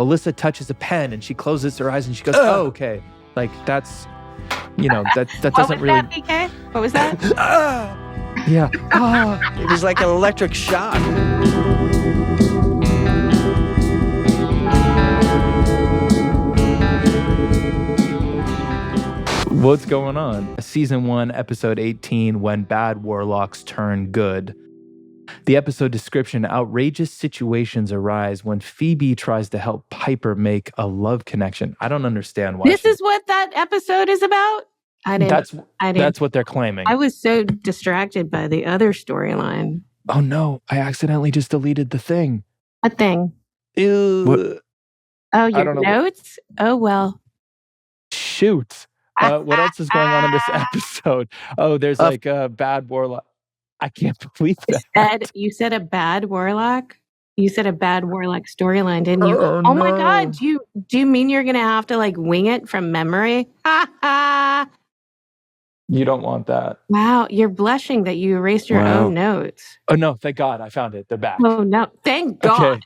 Well, Alyssa touches a pen and she closes her eyes and she goes, "Oh, okay." Like that's, that doesn't really. What was that, PK? What was that? Yeah. It was like an electric shock. What's going on? Season 1, episode 18, When Bad Warlocks Turn Good. The episode description: outrageous situations arise when Phoebe tries to help Piper make a love connection. I don't understand why. This is what that episode is about? I didn't. That's what they're claiming. I was so distracted by the other storyline. Oh no, I accidentally just deleted the thing. What thing? Ew. What? Oh, your notes? Oh, well. Shoot. What else is going on in this episode? Oh, there's like a bad warlock. I can't believe that. You said a bad warlock? You said a bad warlock storyline, didn't you? Oh no. My God. Do you mean you're going to have to like wing it from memory? You don't want that. Wow. You're blushing that you erased your own notes. Oh no, thank God. I found it. They're back. Oh no. Thank God. Okay.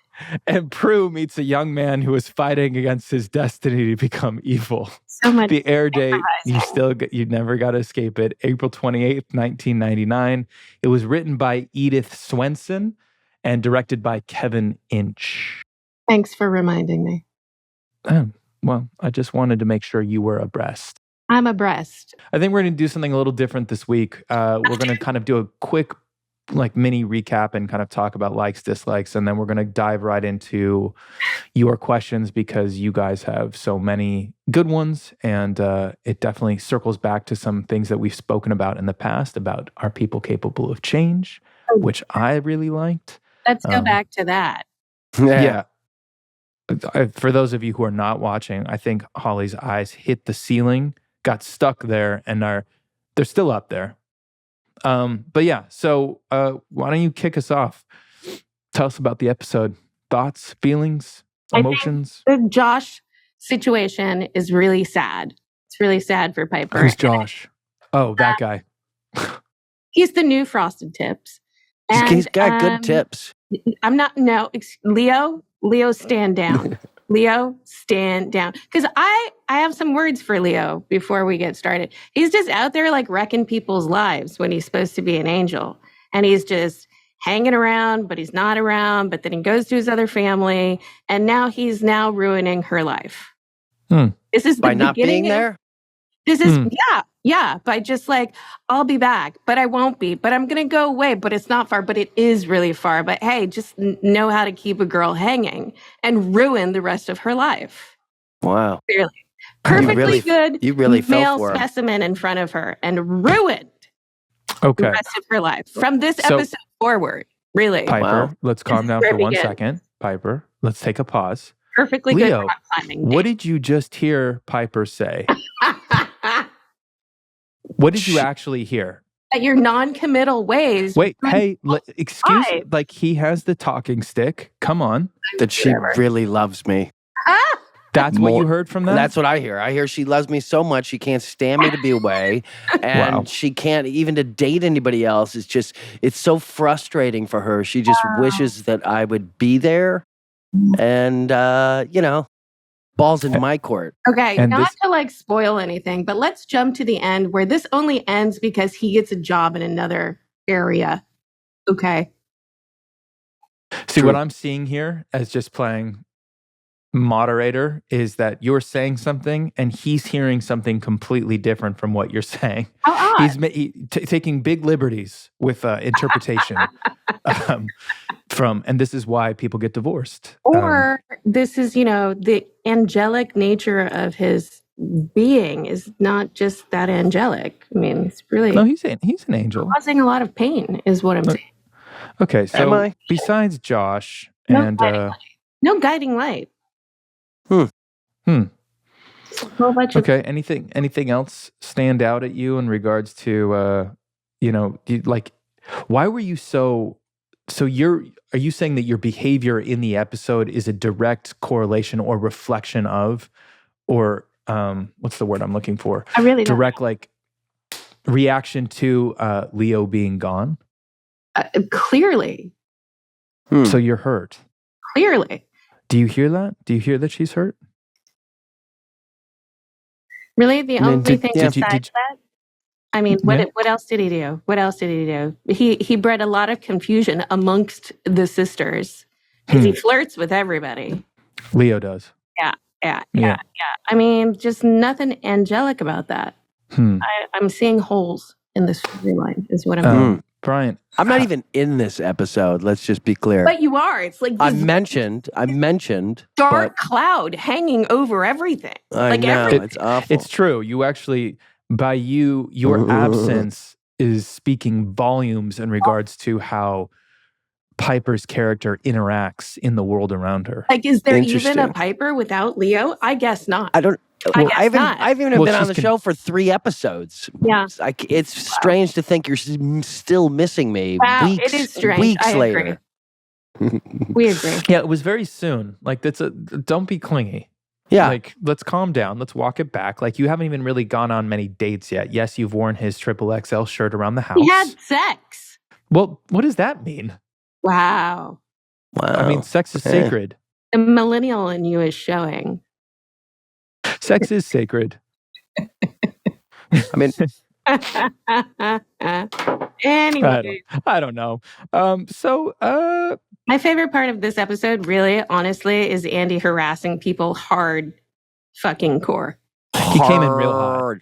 And Prue meets a young man who is fighting against his destiny to become evil. So much. The air date, you never got to escape it. April 28th, 1999. It was written by Edith Swenson and directed by Kevin Inch. Thanks for reminding me. Well, I just wanted to make sure you were abreast. I'm abreast. I think we're going to do something a little different this week. We're going to kind of do a quick mini recap and kind of talk about likes, dislikes, and then we're going to dive right into your questions because you guys have so many good ones, and it definitely circles back to some things that we've spoken about in the past about are people capable of change, which I really liked. Let's go back to that. Yeah. For those of you who are not watching, I think Holly's eyes hit the ceiling, got stuck there, and they're still up there. But yeah, so why don't you kick us off? Tell us about the episode. Thoughts, feelings, emotions? The Josh situation is really sad. It's really sad for Piper. Who's Josh? Oh, that guy. He's the new Frosted Tips. And, he's got good tips. Leo, stand down. Leo, stand down. Because I have some words for Leo before we get started. He's just out there like wrecking people's lives when he's supposed to be an angel. And he's just hanging around, but he's not around. But then he goes to his other family. And now he's ruining her life. This is by not being there? This is, by just like, I'll be back, but I won't be. But I'm going to go away, but it's not far, but it is really far. But hey, just know how to keep a girl hanging and ruin the rest of her life. Wow. Clearly. Perfectly good you really male fell for specimen in front of her and ruined the rest of her life. From this episode forward, really. Piper, let's calm down for 1 second. Piper, let's take a pause. Perfectly Leo, good rock climbing. What did you just hear Piper say? What did you actually hear? At your non-committal ways. Wait, hey, excuse me. Like, he has the talking stick. Come on. That she really loves me. That's what you heard from that? That's what I hear. I hear she loves me so much she can't stand me to be away. And she can't even to date anybody else. It's so frustrating for her. She just wishes that I would be there. And, balls in my court. Okay, and not to like spoil anything, but let's jump to the end where this only ends because he gets a job in another area. Okay. See, what I'm seeing here as just playing moderator is that you're saying something and he's hearing something completely different from what you're saying. How odd. He's taking big liberties with interpretation and this is why people get divorced. Or this is, the angelic nature of his being is not just that angelic. I mean, it's really... No, he's an angel. Causing a lot of pain is what I'm saying. Okay, so besides Josh and... No guiding light. Okay. Anything else stand out at you in regards to why were you so are you saying that your behavior in the episode is a direct correlation or reflection of, or what's the word I'm looking for? I really don't direct reaction to Leo being gone? Clearly. So you're hurt. Clearly. Do you hear that? Do you hear that she's hurt? Really, the only thing besides did that? I mean, what else did he do? What else did he do? He bred a lot of confusion amongst the sisters because he flirts with everybody. Leo does. Yeah. I mean, just nothing angelic about that. I'm seeing holes in this storyline, is what I'm doing. Brian, I'm not even in this episode. Let's just be clear. But you are. It's like I mentioned dark cloud hanging over everything. I know it's awful. It's true. You actually, by your absence is speaking volumes in regards to how Piper's character interacts in the world around her. Like, is there even a Piper without Leo? I guess not. I don't. I haven't even been on the show for 3 episodes. Yeah, it's strange to think you're still missing me. Wow, weeks, it is strange. Weeks I later. Agree. We agree. Yeah, it was very soon. Like don't be clingy. Yeah. Like, let's calm down. Let's walk it back. Like, you haven't even really gone on many dates yet. Yes, you've worn his XXL shirt around the house. He had sex. Well, what does that mean? Wow. I mean, sex is sacred. The millennial in you is showing. Sex is sacred. I mean, anyway. I don't know. My favorite part of this episode, really, honestly, is Andy harassing people hard fucking core. He came in real hot.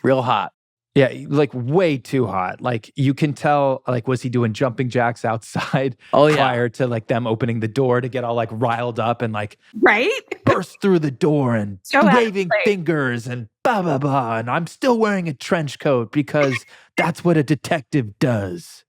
Real hot. Yeah, like way too hot. Like, you can tell, like, was he doing jumping jacks outside prior to like them opening the door to get all like riled up and like burst through the door and waving fingers and blah, blah, blah. And I'm still wearing a trench coat because that's what a detective does.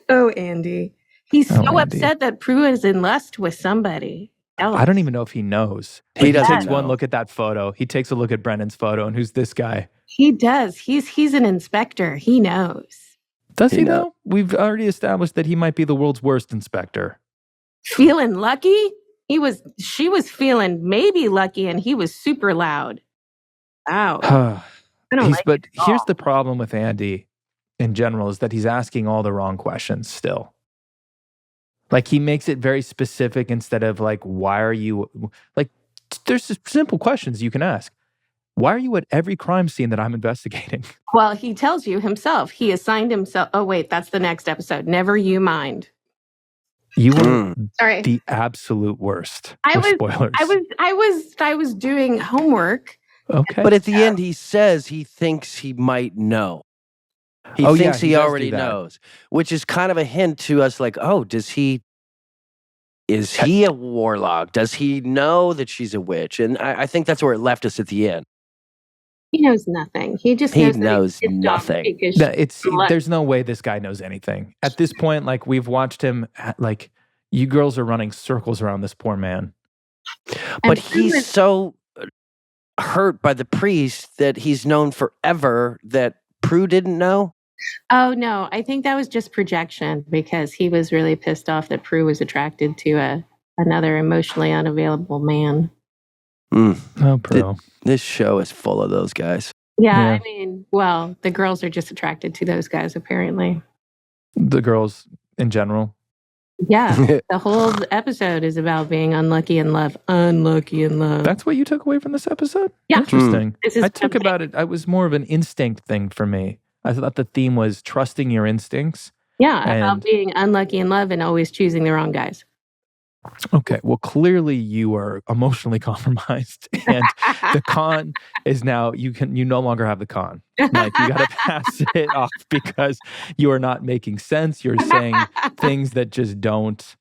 Oh, Andy. He's so upset that Prue is in lust with somebody else. I don't even know if he knows. He doesn't takes one look at that photo. He takes a look at Brendan's photo and who's this guy? He does. He's an inspector. He knows. Does he know? We've already established that he might be the world's worst inspector. Feeling lucky? She was feeling maybe lucky and he was super loud. Wow. But here's the problem with Andy in general is that he's asking all the wrong questions still. Like, he makes it very specific instead of like, why are you, like, there's just simple questions you can ask. Why are you at every crime scene that I'm investigating? Well, he tells you himself. He assigned himself. Oh, wait, that's the next episode. Never you mind. You were the absolute worst. Spoilers. I was doing homework. Okay. But at the end, he says he thinks he might know. He thinks he already knows, which is kind of a hint to us like, oh, is he a warlock? Does he know that she's a witch? And I think that's where it left us at the end. He knows nothing. He just knows nothing. There's no way this guy knows anything. At this point, like, we've watched him, like, you girls are running circles around this poor man. But he's so hurt by the priest that he's known forever that Prue didn't know. Oh, no. I think that was just projection because he was really pissed off that Prue was attracted to another emotionally unavailable man. Oh, bro. This show is full of those guys. Yeah, I mean, well, the girls are just attracted to those guys, apparently. The girls in general? Yeah. The whole episode is about being unlucky in love. Unlucky in love. That's what you took away from this episode? Yeah. Interesting. I took about it. It was more of an instinct thing for me. I thought the theme was trusting your instincts. Yeah, about being unlucky in love and always choosing the wrong guys. Okay, well, clearly you are emotionally compromised, and the con is now you no longer have the con. Like, you got to pass it off because you are not making sense. You're saying things that just don't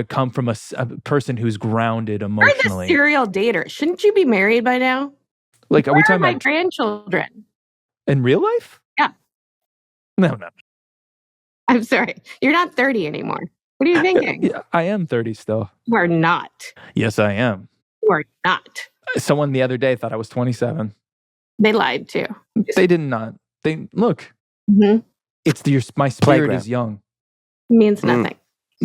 come from a person who's grounded emotionally. You're the serial dater. Shouldn't you be married by now? Like, are we talking my about grandchildren in real life? Yeah. No. I'm sorry. You're not 30 anymore. What are you thinking? Yeah, I am 30 still. You are not. Yes, I am. You are not. Someone the other day thought I was 27. They lied too. They did not. They look. Mm-hmm. It's my spirit is young. It means nothing.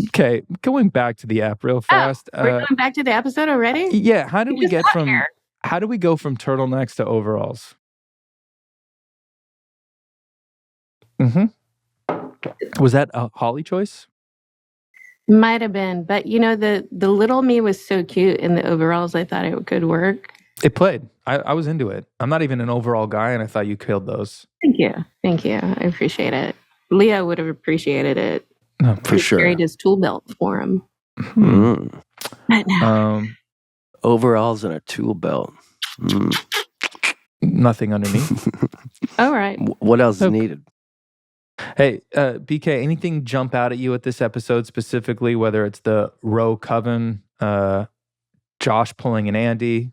Okay, going back to the app real fast. We're going back to the episode already? Yeah. How did we go from turtlenecks to overalls? Was that a Holly choice? Might have been, but the little me was so cute in the overalls. I thought it could work. It played. I was into it. I'm not even an overall guy, and I thought you killed those. Thank you. I appreciate it. Leo would have appreciated it. No, for sure. Carried his tool belt for him. But no. Overalls and a tool belt. Nothing underneath. All right. What else is needed? Hey, BK, anything jump out at you at this episode specifically, whether it's the Roe Coven, Josh pulling an Andy,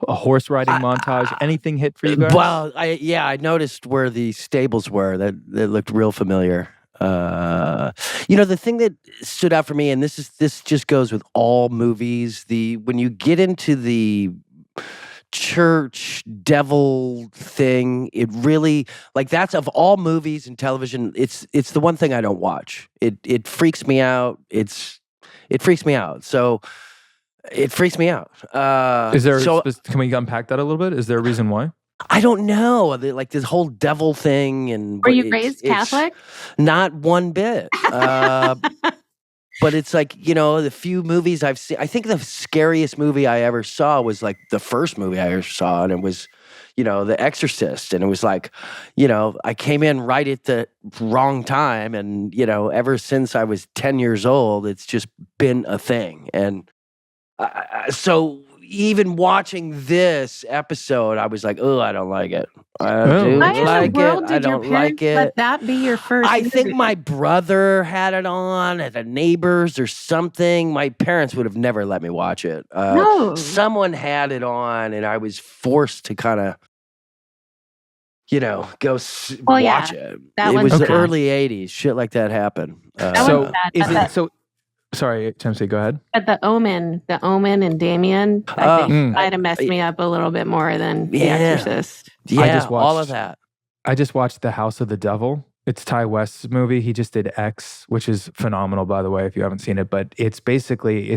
a horse riding montage, anything hit for you guys? Well, I noticed where the stables were. That looked real familiar. The thing that stood out for me, and this just goes with all movies, when you get into the church devil thing, it really, like, that's, of all movies and television, it's the one thing I don't watch. It freaks me out. It freaks me out. So it freaks me out. Is there? Can we unpack that a little bit? Is there a reason why? I don't know. Like this whole devil thing, and were you raised Catholic? Not one bit. But it's like, the few movies I've seen, I think the scariest movie I ever saw was like the first movie I ever saw, and it was, The Exorcist. And it was like, I came in right at the wrong time, and, ever since I was 10 years old, it's just been a thing. And so even watching this episode, I was like, oh, I don't like it. I don't like it. Let that be your first I think my brother had it on at the neighbors or something. My parents would have never let me watch it. No. Someone had it on, and I was forced to kind of, go watch it. It was the early 80s. Shit like that happened. Sorry, Timsy, go ahead. But the Omen and Damien, I think might have messed me up a little bit more than The Exorcist. Yeah, all of that. I just watched The House of the Devil. It's Ty West's movie. He just did X, which is phenomenal, by the way, if you haven't seen it. But it's basically,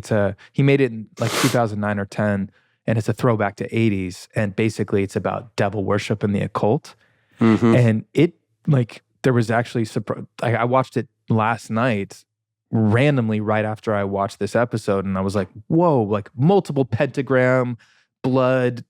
he made it in like 2009 or 10, and it's a throwback to 80s. And basically, it's about devil worship and the occult. Mm-hmm. And it, like, there was actually, I watched it last night, randomly right after I watched this episode, and I was like, whoa, like multiple pentagram, blood,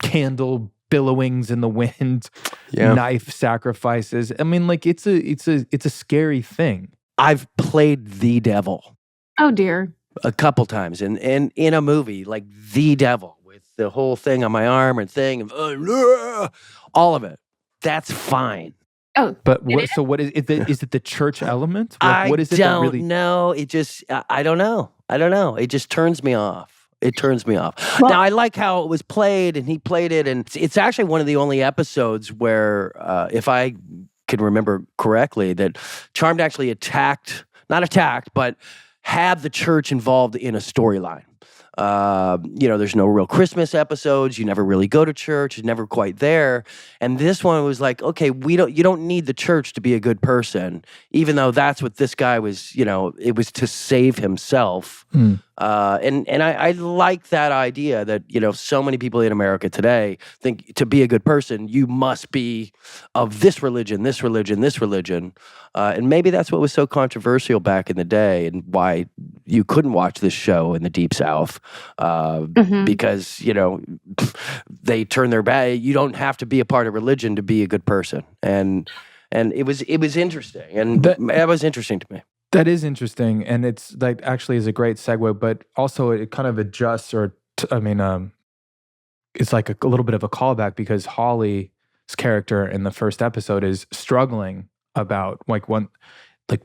candle billowings in the wind, knife sacrifices. I mean, like, it's a scary thing. I've played the devil. Oh dear. A couple times in a movie, like the devil, with the whole thing on my arm and thing, all of it. That's fine. Oh, but what is it? Is it the church element? What is it? I don't know. It just, I don't know. It just turns me off. Well, now, I like how it was played, and he played it, and it's actually one of the only episodes where, if I can remember correctly, that Charmed actually but had the church involved in a storyline. There's no real Christmas episodes. You never really go to church. You're never quite there. And this one was like, okay, you don't need the church to be a good person, even though that's what this guy was, it was to save himself. And I like that idea that, so many people in America today think to be a good person, you must be of this religion. And maybe that's what was so controversial back in the day, and why you couldn't watch this show in the Deep South, because, they turn their back. You don't have to be a part of religion to be a good person. And it was interesting. And that was interesting to me. That is interesting, and it's like actually is a great segue, but also it kind of adjusts, it's like a little bit of a callback, because Holly's character in the first episode is struggling about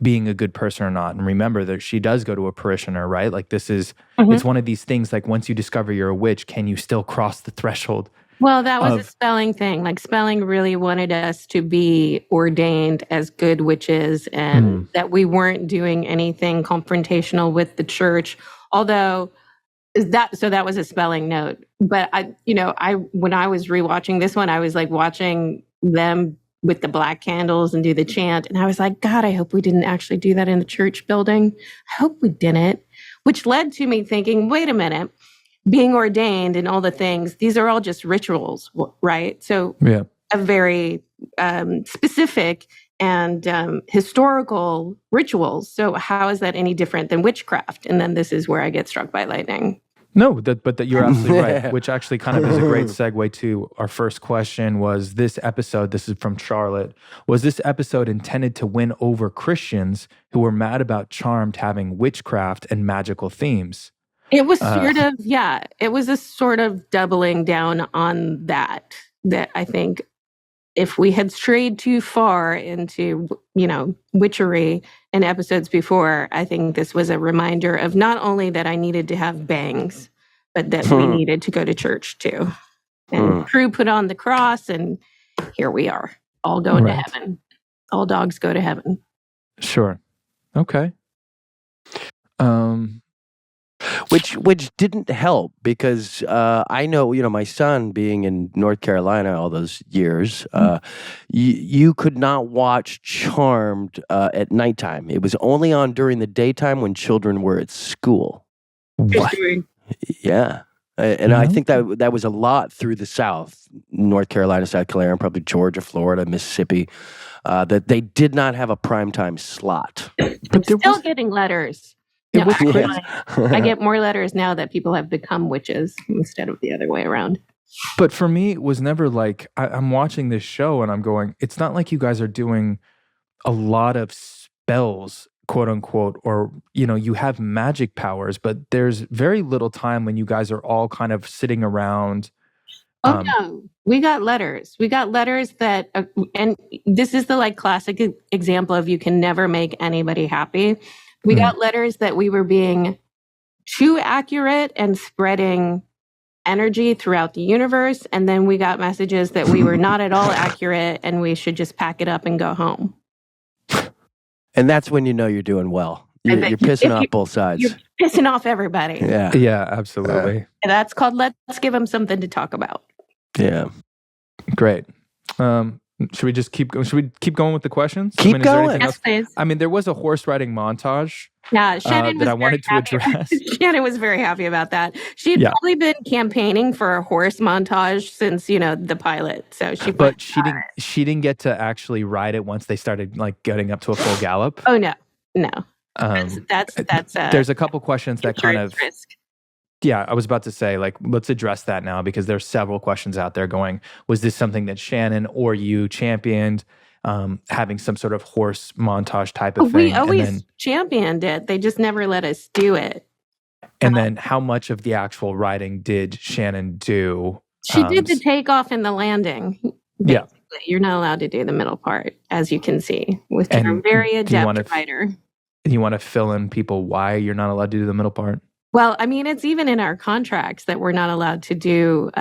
being a good person or not. And remember that she does go to a parishioner, right? Like this is, it's one of these things, like once you discover you're a witch, can you still cross the threshold? Well, that was a spelling thing. Like spelling really wanted us to be ordained as good witches, and that we weren't doing anything confrontational with the church. Although that was a spelling note. But when I was rewatching this one, I was like watching them with the black candles and do the chant, and I was like, God, I hope we didn't actually do that in the church building. I hope we didn't. Which led to me thinking, wait a minute. Being ordained and all the things, these are all just rituals, right? So a very specific and historical rituals. So how is that any different than witchcraft? And then this is where I get struck by lightning. No, but you're absolutely right, which actually kind of is a great segue to our first question. Was this episode, this is from Charlotte, was this episode intended to win over Christians who were mad about Charmed having witchcraft and magical themes? It was sort of, it was a sort of doubling down on that I think if we had strayed too far into, witchery in episodes before, I think this was a reminder of not only that I needed to have bangs, but that we needed to go to church too. And Prue put on the cross, and here we are, all going to heaven. All dogs go to heaven. Sure. Okay. Which didn't help because I know, my son being in North Carolina all those years, you could not watch Charmed at nighttime. It was only on during the daytime when children were at school. What? Yeah. And I think that was a lot through the South, North Carolina, South Carolina, probably Georgia, Florida, Mississippi, that they did not have a primetime slot. I'm still getting letters. No, I get more letters now that people have become witches instead of the other way around. But for me, it was never like, I'm watching this show and I'm going, it's not like you guys are doing a lot of spells, quote unquote, or, you have magic powers, but there's very little time when you guys are all kind of sitting around. No, we got letters. We got letters that, and this is the classic example of you can never make anybody happy. We got letters that we were being too accurate and spreading energy throughout the universe. And then we got messages that we were not at all accurate and we should just pack it up and go home. And that's when you know you're doing well. You're pissing off both sides. You're pissing off everybody. Yeah, absolutely. And that's called let's give them something to talk about. Yeah. Great. Should we just keep going? Should we keep going with the questions? Keep going. Yes, please. There was a horse riding montage. Yeah, Shannon that I wanted to address. Shannon was very happy about that. She'd probably been campaigning for a horse montage since the pilot. So she didn't get to actually ride it once they started getting up to a full gallop. Oh no. That's there's a couple questions that kind of risk. Yeah, I was about to say, let's address that now because there's several questions out there going, was this something that Shannon or you championed, having some sort of horse montage type of thing? We always championed it. They just never let us do it. And then how much of the actual riding did Shannon do? She did the takeoff and the landing. Basically. Yeah. You're not allowed to do the middle part, as you can see, with your very adept rider. You want to fill in people why you're not allowed to do the middle part? Well, it's even in our contracts that we're not allowed to do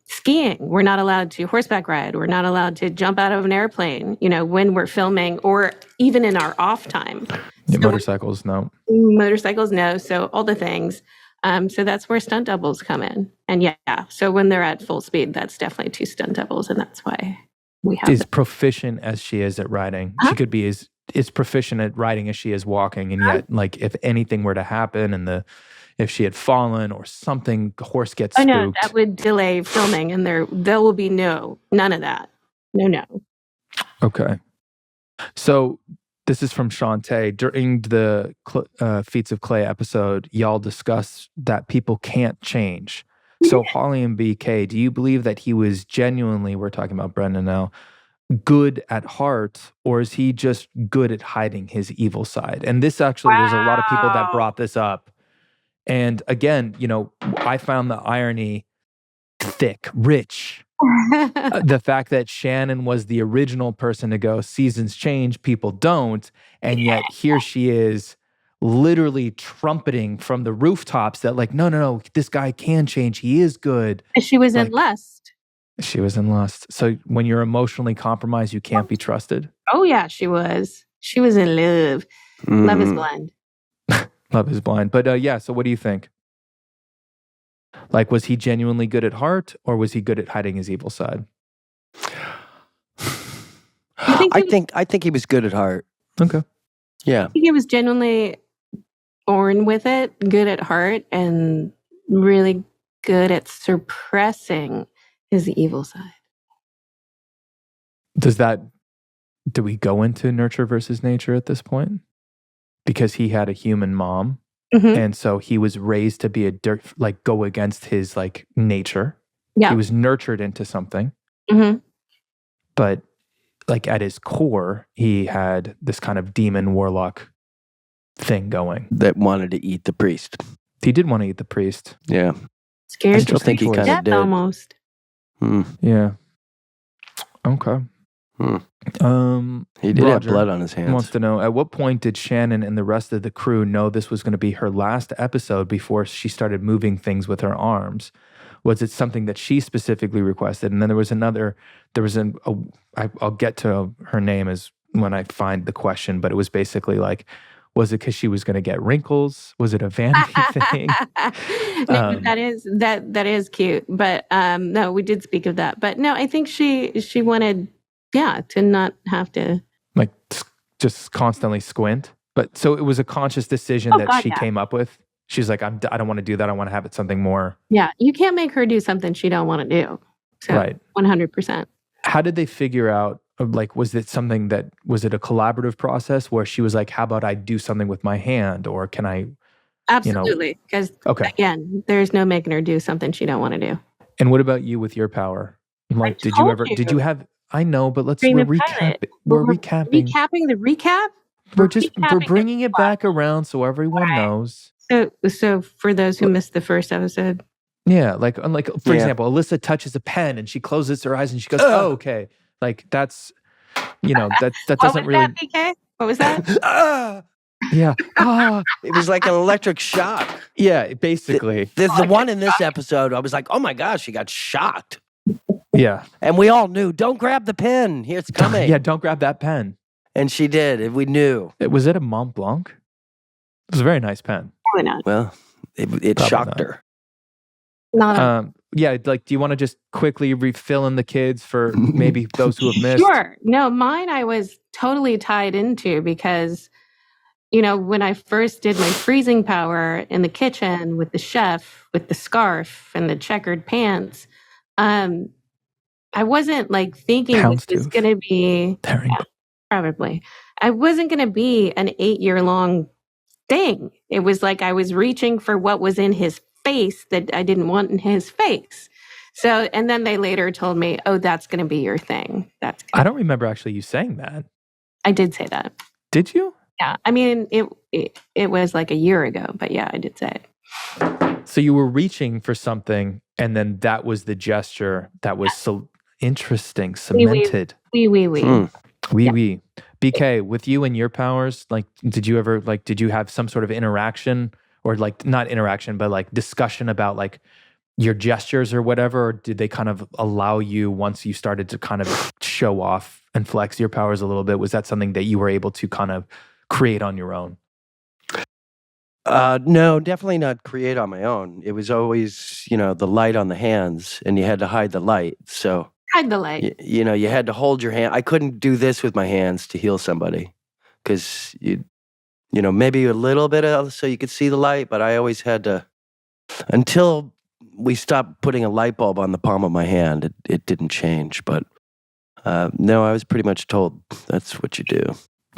skiing. We're not allowed to horseback ride. We're not allowed to jump out of an airplane, when we're filming or even in our off time. Yeah, motorcycles, no. Motorcycles, no. So all the things. So that's where stunt doubles come in. And so when they're at full speed, that's definitely 2 stunt doubles. And that's why we have As proficient as she is at riding. She could be as proficient at riding as she is walking. And yet, if anything were to happen and if she had fallen or something, the horse gets spooked. No, that would delay filming, and there will be none of that. No. Okay. So this is from Shantae. During the Feats of Clay episode, y'all discussed that people can't change. So Holly and BK, do you believe that he was genuinely, we're talking about Brendan now, good at heart, or is he just good at hiding his evil side? And this actually, there's a lot of people that brought this up. And again, I found the irony thick, rich. The fact that Shannon was the original person to go, seasons change, people don't. And yet here she is literally trumpeting from the rooftops that no, this guy can change. He is good. She was in Lust. She was in Lust. So when you're emotionally compromised, you can't be trusted. Oh yeah, she was. She was in love. Love is blind. Love is blind. But so what do you think? Was he genuinely good at heart, or was he good at hiding his evil side? I think he was good at heart. Okay. Yeah. I think he was genuinely born with it, good at heart, and really good at suppressing his evil side. Does that do we go into nurture versus nature at this point? Because he had a human mom, and so he was raised to be go against his like nature. Yeah. He was nurtured into something, but like at his core, he had this kind of demon warlock thing going that wanted to eat the priest. He did want to eat the priest. Yeah, Scared I still think he kind of did. Almost. Yeah. Okay. He did have blood on his hands. Wants to know, at what point did Shannon and the rest of the crew know this was going to be her last episode before she started moving things with her arms? Was it something that she specifically requested? And then I'll get to her name as when I find the question, but it was basically like, was it because she was going to get wrinkles? Was it a vanity thing? That is cute. But no, we did speak of that. But no, I think she wanted, to not have to like just constantly squint. But so it was a conscious decision that she came up with. She's like, I don't want to do that. I want to have it something more. Yeah, you can't make her do something she don't want to do. So, right. 100%. How did they figure out, like, was it a collaborative process where she was like, how about I do something with my hand, or can I? Absolutely. Because again, there's no making her do something she don't want to do. And what about you with your power? Like, did you have, I know, but we're recapping. We're recapping. Recapping the recap? We're bringing it back around so everyone knows. So for those who missed the first episode. Yeah, like for example, Alyssa touches a pen and she closes her eyes and she goes, "Oh, okay." Like that's, that doesn't really. What was that, PK? What was that? Yeah. It was like an electric shock. Yeah, basically. The one in this episode, I was like, "Oh my gosh, she got shocked." Yeah. And we all knew, don't grab the pen. Here it's coming. Yeah, don't grab that pen. And she did. We knew. Was it a Mont Blanc? It was a very nice pen. Probably not. Well, it shocked her. Yeah, like, do you want to just quickly refill in the kids for maybe those who have missed? Sure. No, mine I was totally tied into because, when I first did my freezing power in the kitchen with the chef, with the scarf and the checkered pants, I wasn't like thinking this was going to be, probably. I wasn't going to be an 8-year-long thing. It was like I was reaching for what was in his face that I didn't want in his face. So, and then they later told me, "Oh, that's going to be your thing." I don't remember actually you saying that. I did say that. Did you? Yeah. I mean, it was like a year ago, but yeah, I did say it. So you were reaching for something, and then that was the gesture that was so interesting, cemented. Oui. BK, with you and your powers, like, did you have some sort of interaction, or like not interaction, but like discussion about like your gestures or whatever? Or did they kind of allow you, once you started to kind of show off and flex your powers a little bit? Was that something that you were able to kind of create on your own? No, definitely not create on my own. It was always, the light on the hands, and you had to hide the light. So hide the light. You had to hold your hand. I couldn't do this with my hands to heal somebody because maybe a little bit so you could see the light, but I always had to, until we stopped putting a light bulb on the palm of my hand, it didn't change. But no, I was pretty much told that's what you do.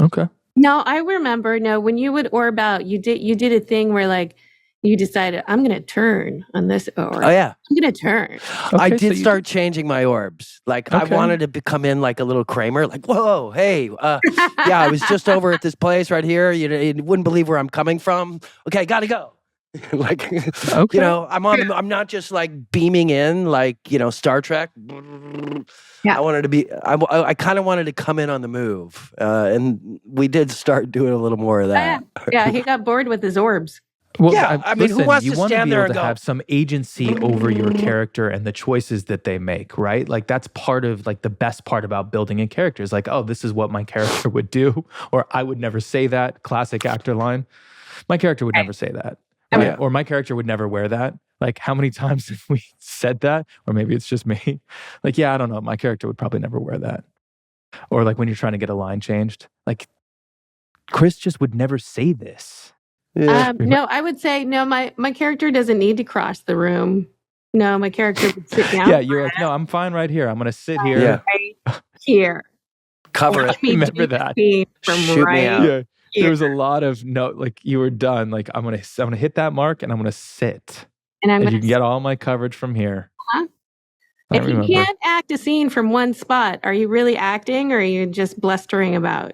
Okay. No, I remember. No, when you would orb out, you did a thing where like you decided, I'm going to turn on this orb. Oh yeah, I'm going to turn. Okay, I did start changing my orbs. Like I wanted to come in like a little Kramer. Like, whoa, hey, I was just over at this place right here. You wouldn't believe where I'm coming from. Okay, gotta go. Like, I'm not just like beaming in like Star Trek. Yeah. I wanted to be. I kind of wanted to come in on the move, and we did start doing a little more of that. Yeah, he got bored with his orbs. Well, yeah, I mean, who wants to stand there and go? You want to be able to have some agency over your character and the choices that they make, right? Like that's part of like the best part about building a character is like, oh, this is what my character would do, or I would never say that. Classic actor line. My character would never say that. Right? Yeah. Or my character would never wear that. Like, how many times have we said that? Or maybe it's just me. Like, yeah, I don't know. My character would probably never wear that. Or like when you're trying to get a line changed, like Chris just would never say this. Yeah. No, I would say, no, my character doesn't need to cross the room. No, my character would sit down. Yeah, you're like, no, I'm fine right here. I'm going to sit here. Right here. Cover it. Remember that. From Shoot me out. Yeah. There was a lot of like you were done. Like I'm gonna hit that mark and I'm gonna sit. And you can get all my coverage from here. Huh? If you can't act a scene from one spot, are you really acting or are you just blustering about?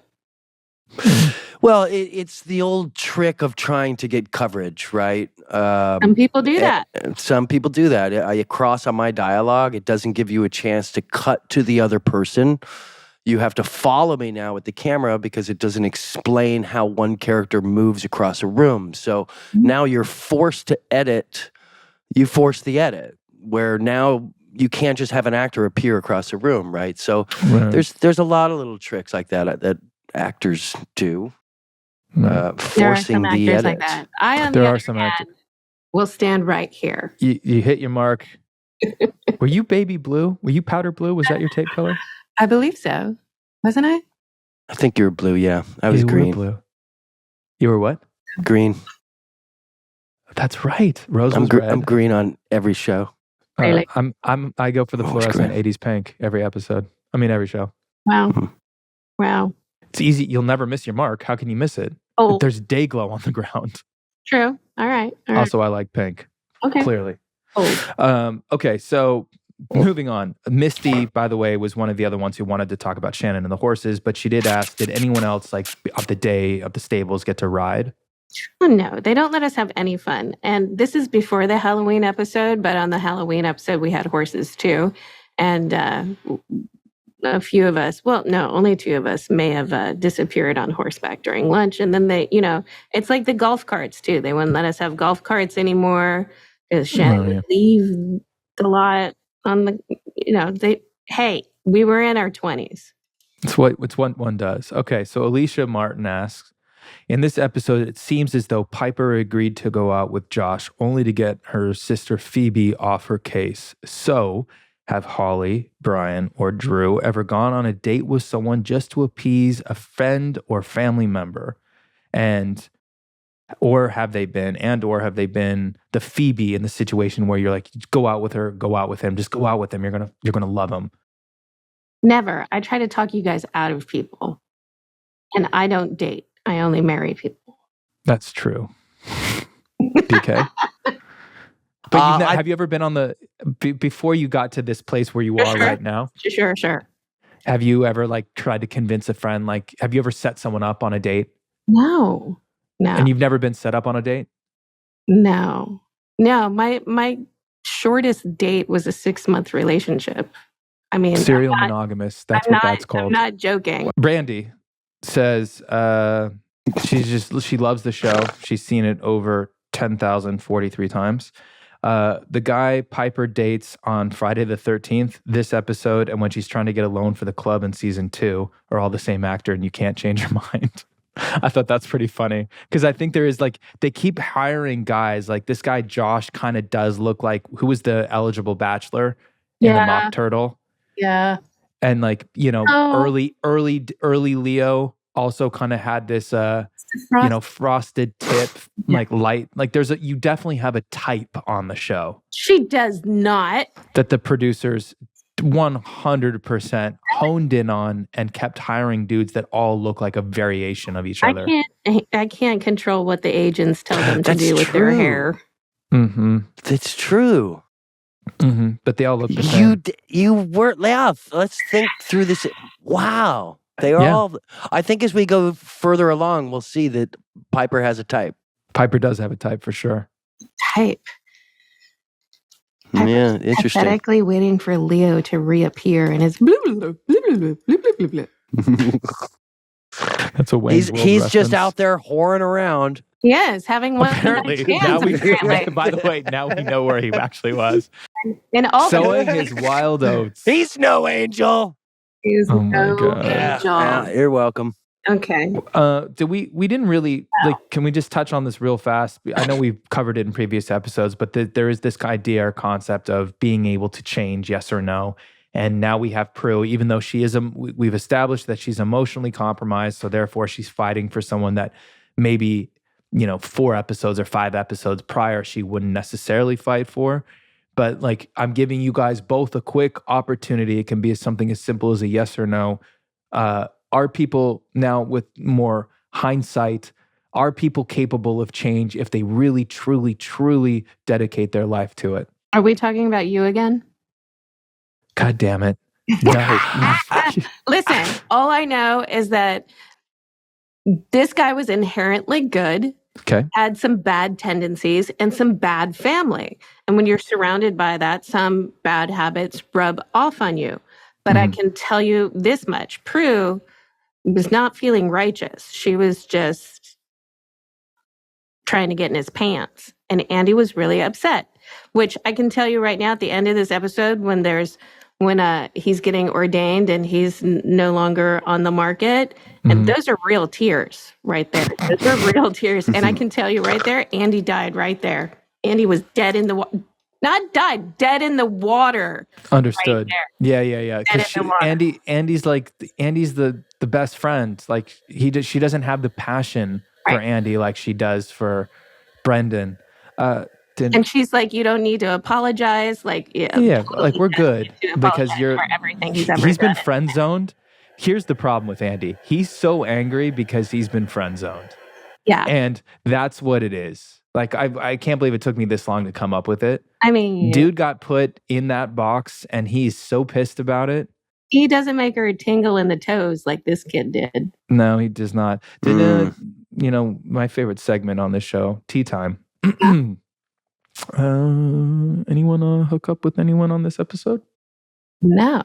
Well, it's the old trick of trying to get coverage, right? Some people do that. Some people do that. I cross on my dialogue. It doesn't give you a chance to cut to the other person. You have to follow me now with the camera because it doesn't explain how one character moves across a room. So now you're forced to edit. You force the edit where now you can't just have an actor appear across a room, right? So there's a lot of little tricks like that actors do. Forcing the edit. Like that. I, on the other hand, will stand right here. You hit your mark. Were you baby blue? Were you powder blue? Was that your tape color? I believe so. Wasn't I? I think you were blue, yeah. I was green. Blue. You were what? Green. That's right. Rose was red. I'm green on every show. Really? I go for the fluorescent 80s pink every episode. I mean every show. Wow. Wow. It's easy. You'll never miss your mark. How can you miss it? Oh. There's day glow on the ground. True. All right. Also, I like pink. Okay. Clearly. Oh. Okay, so moving on. Misty, by the way, was one of the other ones who wanted to talk about Shannon and the horses, but she did ask, did anyone else like of the day of the stables get to ride? Oh, no, they don't let us have any fun. And this is before the Halloween episode, but on the Halloween episode, we had horses too. And a few of us, well, no, only two of us may have disappeared on horseback during lunch. And then they, it's like the golf carts too. They wouldn't let us have golf carts anymore because Shannon would leave the lot on the, hey, we were in our 20s. It's what one does. Okay, so Alicia Martin asks, in this episode, it seems as though Piper agreed to go out with Josh only to get her sister Phoebe off her case. So, have Holly, Brian, or Drew ever gone on a date with someone just to appease a friend or family member? Or have they been the Phoebe in the situation where you're like, go out with her, go out with him, just go out with him. You're gonna love him. Never. I try to talk you guys out of people. And I don't date. I only marry people. That's true. PK? But have you ever been on before you got to this place where you are right now? Sure. Have you ever like tried to convince a friend? Like, have you ever set someone up on a date? No. And you've never been set up on a date? No. My shortest date was a 6-month relationship. I mean, serial monogamous. That's what that's called. I'm not joking. Brandy says she loves the show. She's seen it over 10,043 times. The guy Piper dates on Friday the 13th, this episode, and when she's trying to get a loan for the club in season 2 are all the same actor, and you can't change your mind. I thought that's pretty funny because I think there is like, they keep hiring guys like this guy Josh kind of does look like, who was the eligible bachelor in the Mock Turtle. Yeah. And like, early Leo also kind of had this, frosted tip, like light, like you definitely have a type on the show. She does not. That the producers 100% honed in on and kept hiring dudes that all look like a variation of each other. I can't control what the agents tell them to do with their hair. Mm-hmm. That's true. Mm-hmm. But they all look the same. You weren't laugh. Let's think through this. Wow. They are all, I think as we go further along, we'll see that Piper has a type. Piper does have a type for sure. Type. Yeah, interesting. Pathetically waiting for Leo to reappear in his That's a Wayne's World He's reference. just out there whoring around. Yes, having one. Apparently, by the way, now we know where he actually was. And all sowing his wild oats. He's no angel. He's oh my God. Angel. Yeah, you're welcome. Okay. We didn't really can we just touch on this real fast? I know we've covered it in previous episodes, but there is this idea or concept of being able to change yes or no. And now we have Prue, even though she is we've established that she's emotionally compromised, so therefore she's fighting for someone that maybe 4 episodes or 5 episodes prior she wouldn't necessarily fight for. But like, I'm giving you guys both a quick opportunity. It can be something as simple as a yes or no. Are people now with more hindsight, are people capable of change if they really, truly, truly dedicate their life to it? Are we talking about you again? God damn it. No. Listen, all I know is that this guy was inherently good, Okay. had some bad tendencies and some bad family. And when you're surrounded by that, some bad habits rub off on you. But I can tell you this much. Prue was not feeling righteous. She was just trying to get in his pants. And Andy was really upset, which I can tell you right now at the end of this episode when he's getting ordained and he's no longer on the market. And those are real tears right there. Those are real tears. And I can tell you right there, Andy died right there. Andy was dead in the water. Not died, dead in the water. Understood. Right Yeah. Because Andy's the best friend. Like she doesn't have the passion for Andy like she does for Brendan. And she's like, you don't need to apologize. Like, like we're good because for everything he's been friend zoned. Here's the problem with Andy. He's so angry because he's been friend zoned. Yeah. And that's what it is. Like, I can't believe it took me this long to come up with it. I mean, dude got put in that box and he's so pissed about it. He doesn't make her tingle in the toes like this kid did. No, he does not. My favorite segment on this show, Tea Time. Anyone hook up with anyone on this episode? No.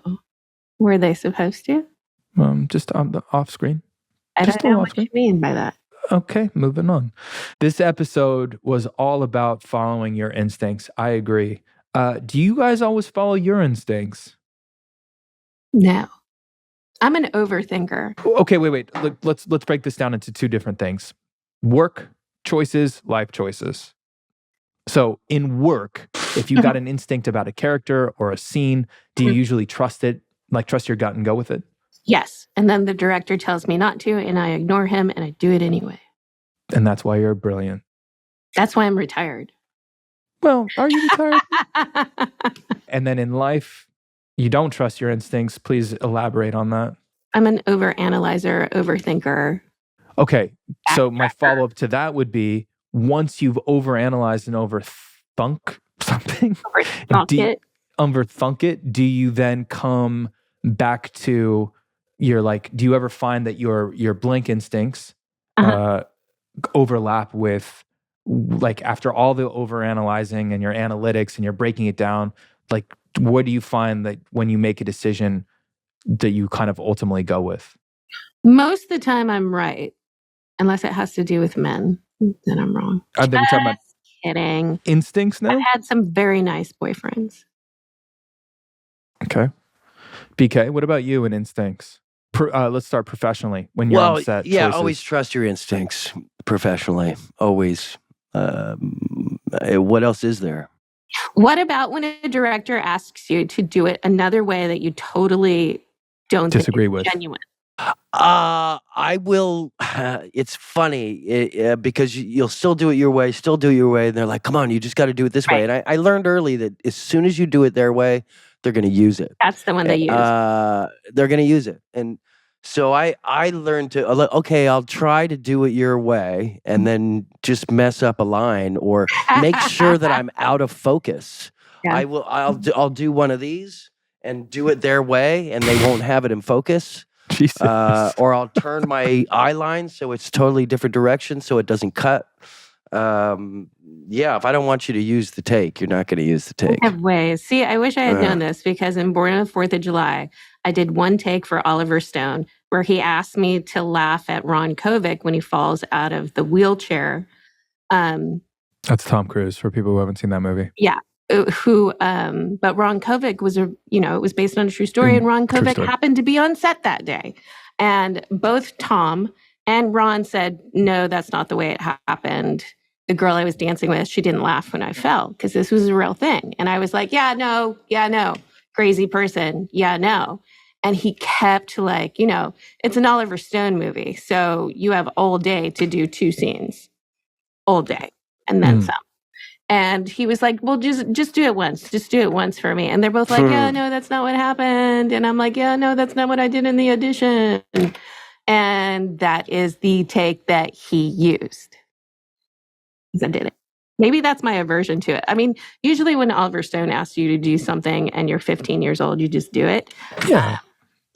Were they supposed to? Just on the off screen. I don't know what you mean by that. Okay, moving on. This episode was all about following your instincts. I agree. Do you guys always follow your instincts? No. I'm an overthinker. Okay, wait. Let's break this down into two different things. Work choices, life choices. So in work, if you got an instinct about a character or a scene, do you usually trust it, like trust your gut and go with it? Yes. And then the director tells me not to, and I ignore him, and I do it anyway. And that's why you're brilliant. That's why I'm retired. Well, are you retired? And then in life, you don't trust your instincts. Please elaborate on that. I'm an overanalyzer, overthinker. Okay. So my follow-up to that would be, once you've overanalyzed and overthunk something, overthunk it, do you then come back to do you ever find that your blink instincts overlap with, like, after all the overanalyzing and your analytics and you're breaking it down, like, what do you find that when you make a decision that you kind of ultimately go with? Most of the time I'm right, unless it has to do with men. Then I'm wrong. Are we talking about kidding? Instincts now? I've had some very nice boyfriends. Okay. BK, what about you and instincts? Let's start professionally. When you're on set. Yeah, choices. Always trust your instincts professionally. Always. What else is there? What about when a director asks you to do it another way that you totally don't disagree with? Genuine. I will. It's funny because you'll still do it your way, And they're like, come on, you just got to do it this way. And I learned early that as soon as you do it their way, they're going to use it. That's the one they use. They're going to use it. And so I learned to, okay, I'll try to do it your way and then just mess up a line or make sure that I'm out of focus. Yeah. I'll do one of these and do it their way and they won't have it in focus. Or I'll turn my eye line so it's totally different direction so it doesn't cut. If I don't want you to use the take, you're not going to use the take. I have ways. See, I wish I had known this because in Born on the 4th of July, I did one take for Oliver Stone where he asked me to laugh at Ron Kovic when he falls out of the wheelchair. That's Tom Cruise for people who haven't seen that movie. Yeah. But Ron Kovic was it was based on a true story, and Ron Kovic happened to be on set that day. And both Tom and Ron said, no, that's not the way it happened. The girl I was dancing with, she didn't laugh when I fell because this was a real thing. And I was like, yeah, no, crazy person. Yeah, no. And he kept it's an Oliver Stone movie. So you have all day to do 2 scenes, all day, and then some. And he was like, well, just do it once. Just do it once for me. And they're both like, yeah, no, that's not what happened. And I'm like, yeah, no, that's not what I did in the audition. And that is the take that he used. I did it. Maybe that's my aversion to it. I mean, usually when Oliver Stone asks you to do something and you're 15 years old, you just do it. Yeah.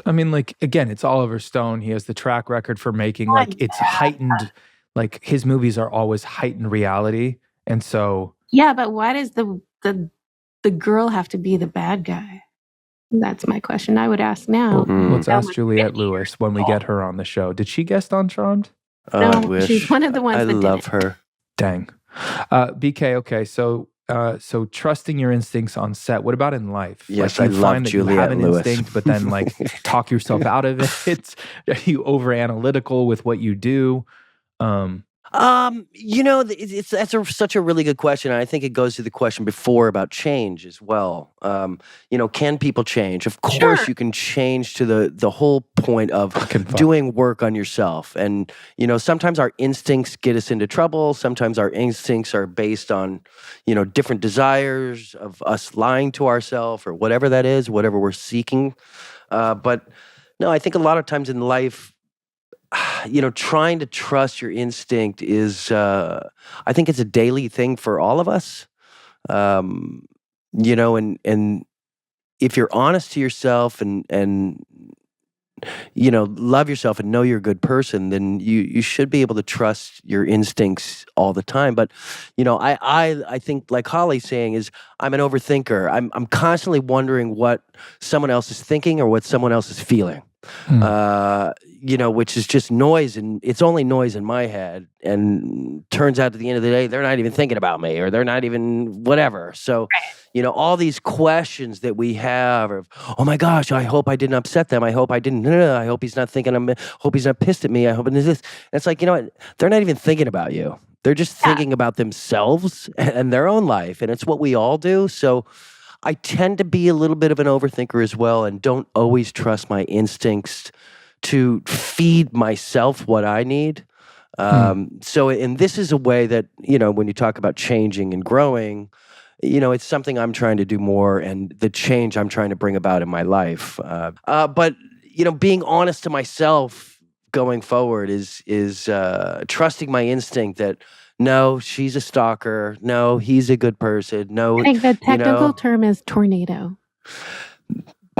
I mean, like, again, it's Oliver Stone. He has the track record for making, like, it's heightened, like, his movies are always heightened reality. And so... Yeah, but why does the girl have to be the bad guy? That's my question I would ask now. Well, let's ask Juliette Lewis when we get her on the show. Did she guest on Charmed? No, I wish. She's one of the ones I that love didn't. her. Dang. BK, okay, so trusting your instincts on set. What about in life? Yes, like, I love Juliette you have an Lewis. instinct, but then like talk yourself out of it. Are you over analytical with what you do? That's such a really good question. And I think it goes to the question before about change as well. Can people change? Of course, you can change to the whole point of doing work on yourself. And, sometimes our instincts get us into trouble. Sometimes our instincts are based on, different desires of us lying to ourselves or whatever that is, whatever we're seeking. But no, I think a lot of times in life, trying to trust your instinct is, I think it's a daily thing for all of us. And if you're honest to yourself and love yourself and know you're a good person, then you should be able to trust your instincts all the time. But, I think like Holly's saying is I'm an overthinker. I'm constantly wondering what someone else is thinking or what someone else is feeling. Which is just noise, and it's only noise in my head. And turns out at the end of the day, they're not even thinking about me, or they're not even whatever. So, all these questions that we have of, oh my gosh, I hope I didn't upset them. I hope I didn't. I hope he's not thinking. Hope he's not pissed at me. I hope it is this. And it's like, they're not even thinking about you. They're just thinking about themselves and their own life, and it's what we all do. So. I tend to be a little bit of an overthinker as well, and don't always trust my instincts to feed myself what I need. And this is a way that, when you talk about changing and growing, it's something I'm trying to do more, and the change I'm trying to bring about in my life. But being honest to myself going forward is trusting my instinct that, no, she's a stalker. No, he's a good person. No, I think the technical term is tornado.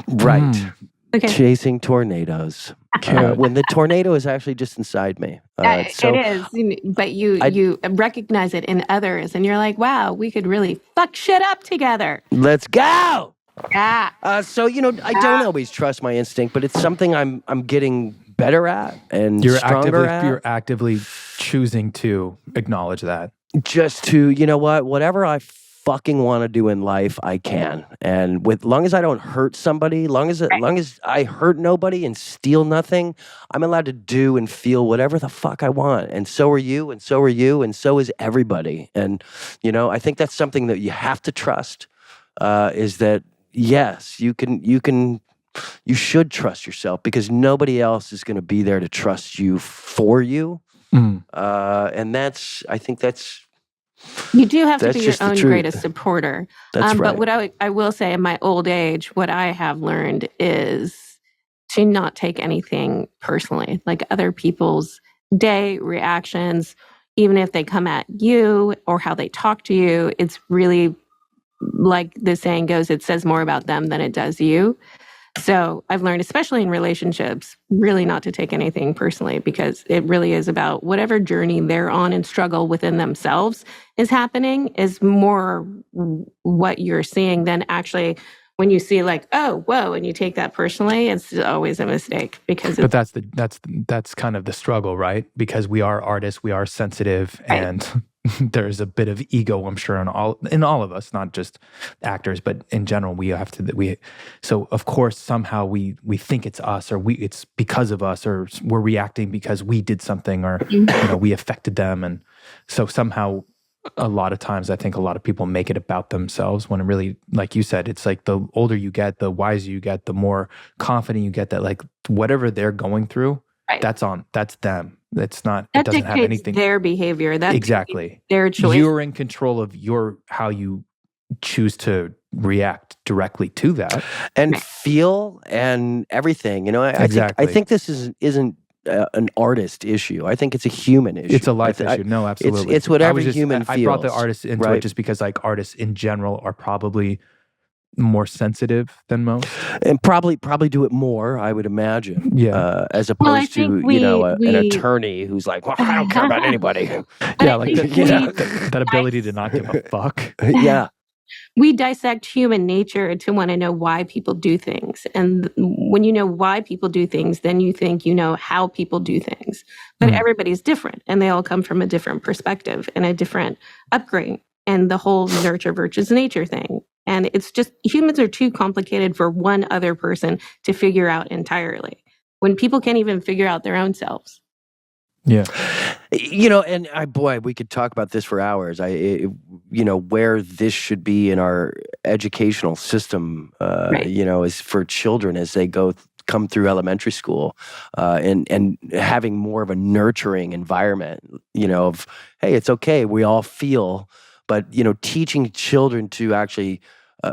Right. Okay. Chasing tornadoes. When the tornado is actually just inside me. It is, but you recognize it in others, and you're like, wow, we could really fuck shit up together. Let's go! Yeah. I don't always trust my instinct, but it's something I'm getting better at and stronger at. You're actively choosing to acknowledge that. Just to, whatever I fucking want to do in life, I can. And long as I don't hurt somebody, long as I hurt nobody and steal nothing, I'm allowed to do and feel whatever the fuck I want. And so are you, and so are you, and so is everybody. And, I think that's something that you have to trust, is that, yes, you should trust yourself, because nobody else is going to be there to trust you for you. And I think that's... You do have to be your own greatest supporter. That's right. But what I will say in my old age, what I have learned is to not take anything personally, like other people's day reactions, even if they come at you or how they talk to you. It's really, like the saying goes, it says more about them than it does you. So I've learned, especially in relationships, really not to take anything personally, because it really is about whatever journey they're on and struggle within themselves is happening is more what you're seeing than actually when you see like, oh, whoa, and you take that personally, it's always a mistake because. But that's kind of the struggle, right? Because we are artists, we are sensitive, and there's a bit of ego, I'm sure, in all of us, not just actors, but in general, so of course somehow we think it's us, or it's because of us, or we're reacting because we did something, or we affected them. And so somehow a lot of times I think a lot of people make it about themselves, when it really, like you said, it's like the older you get, the wiser you get, the more confident you get that like whatever they're going through, that's them. That's not. That it doesn't have dictates anything. their behavior. That Exactly. Their choice. You're in control of how you choose to react directly to that and feel and everything. Exactly. I think this isn't an artist issue. I think it's a human issue. It's a life issue. No, absolutely. It's whatever human feels. I brought the artists into it just because like artists in general are probably more sensitive than most, and probably do it more, I would imagine. Yeah, as opposed to an attorney who's like, well, I don't care about anybody. That ability to not give a fuck. Yeah. We dissect human nature to want to know why people do things. And when you know why people do things, then you think you know how people do things. But everybody's different, and they all come from a different perspective and a different upbringing, and the whole nurture versus nature thing. And it's just, humans are too complicated for one other person to figure out entirely, when people can't even figure out their own selves. Yeah. And we could talk about this for hours. Where this should be in our educational system, is for children as they come through elementary school, and having more of a nurturing environment, of, hey, it's okay, we all feel, but, teaching children to actually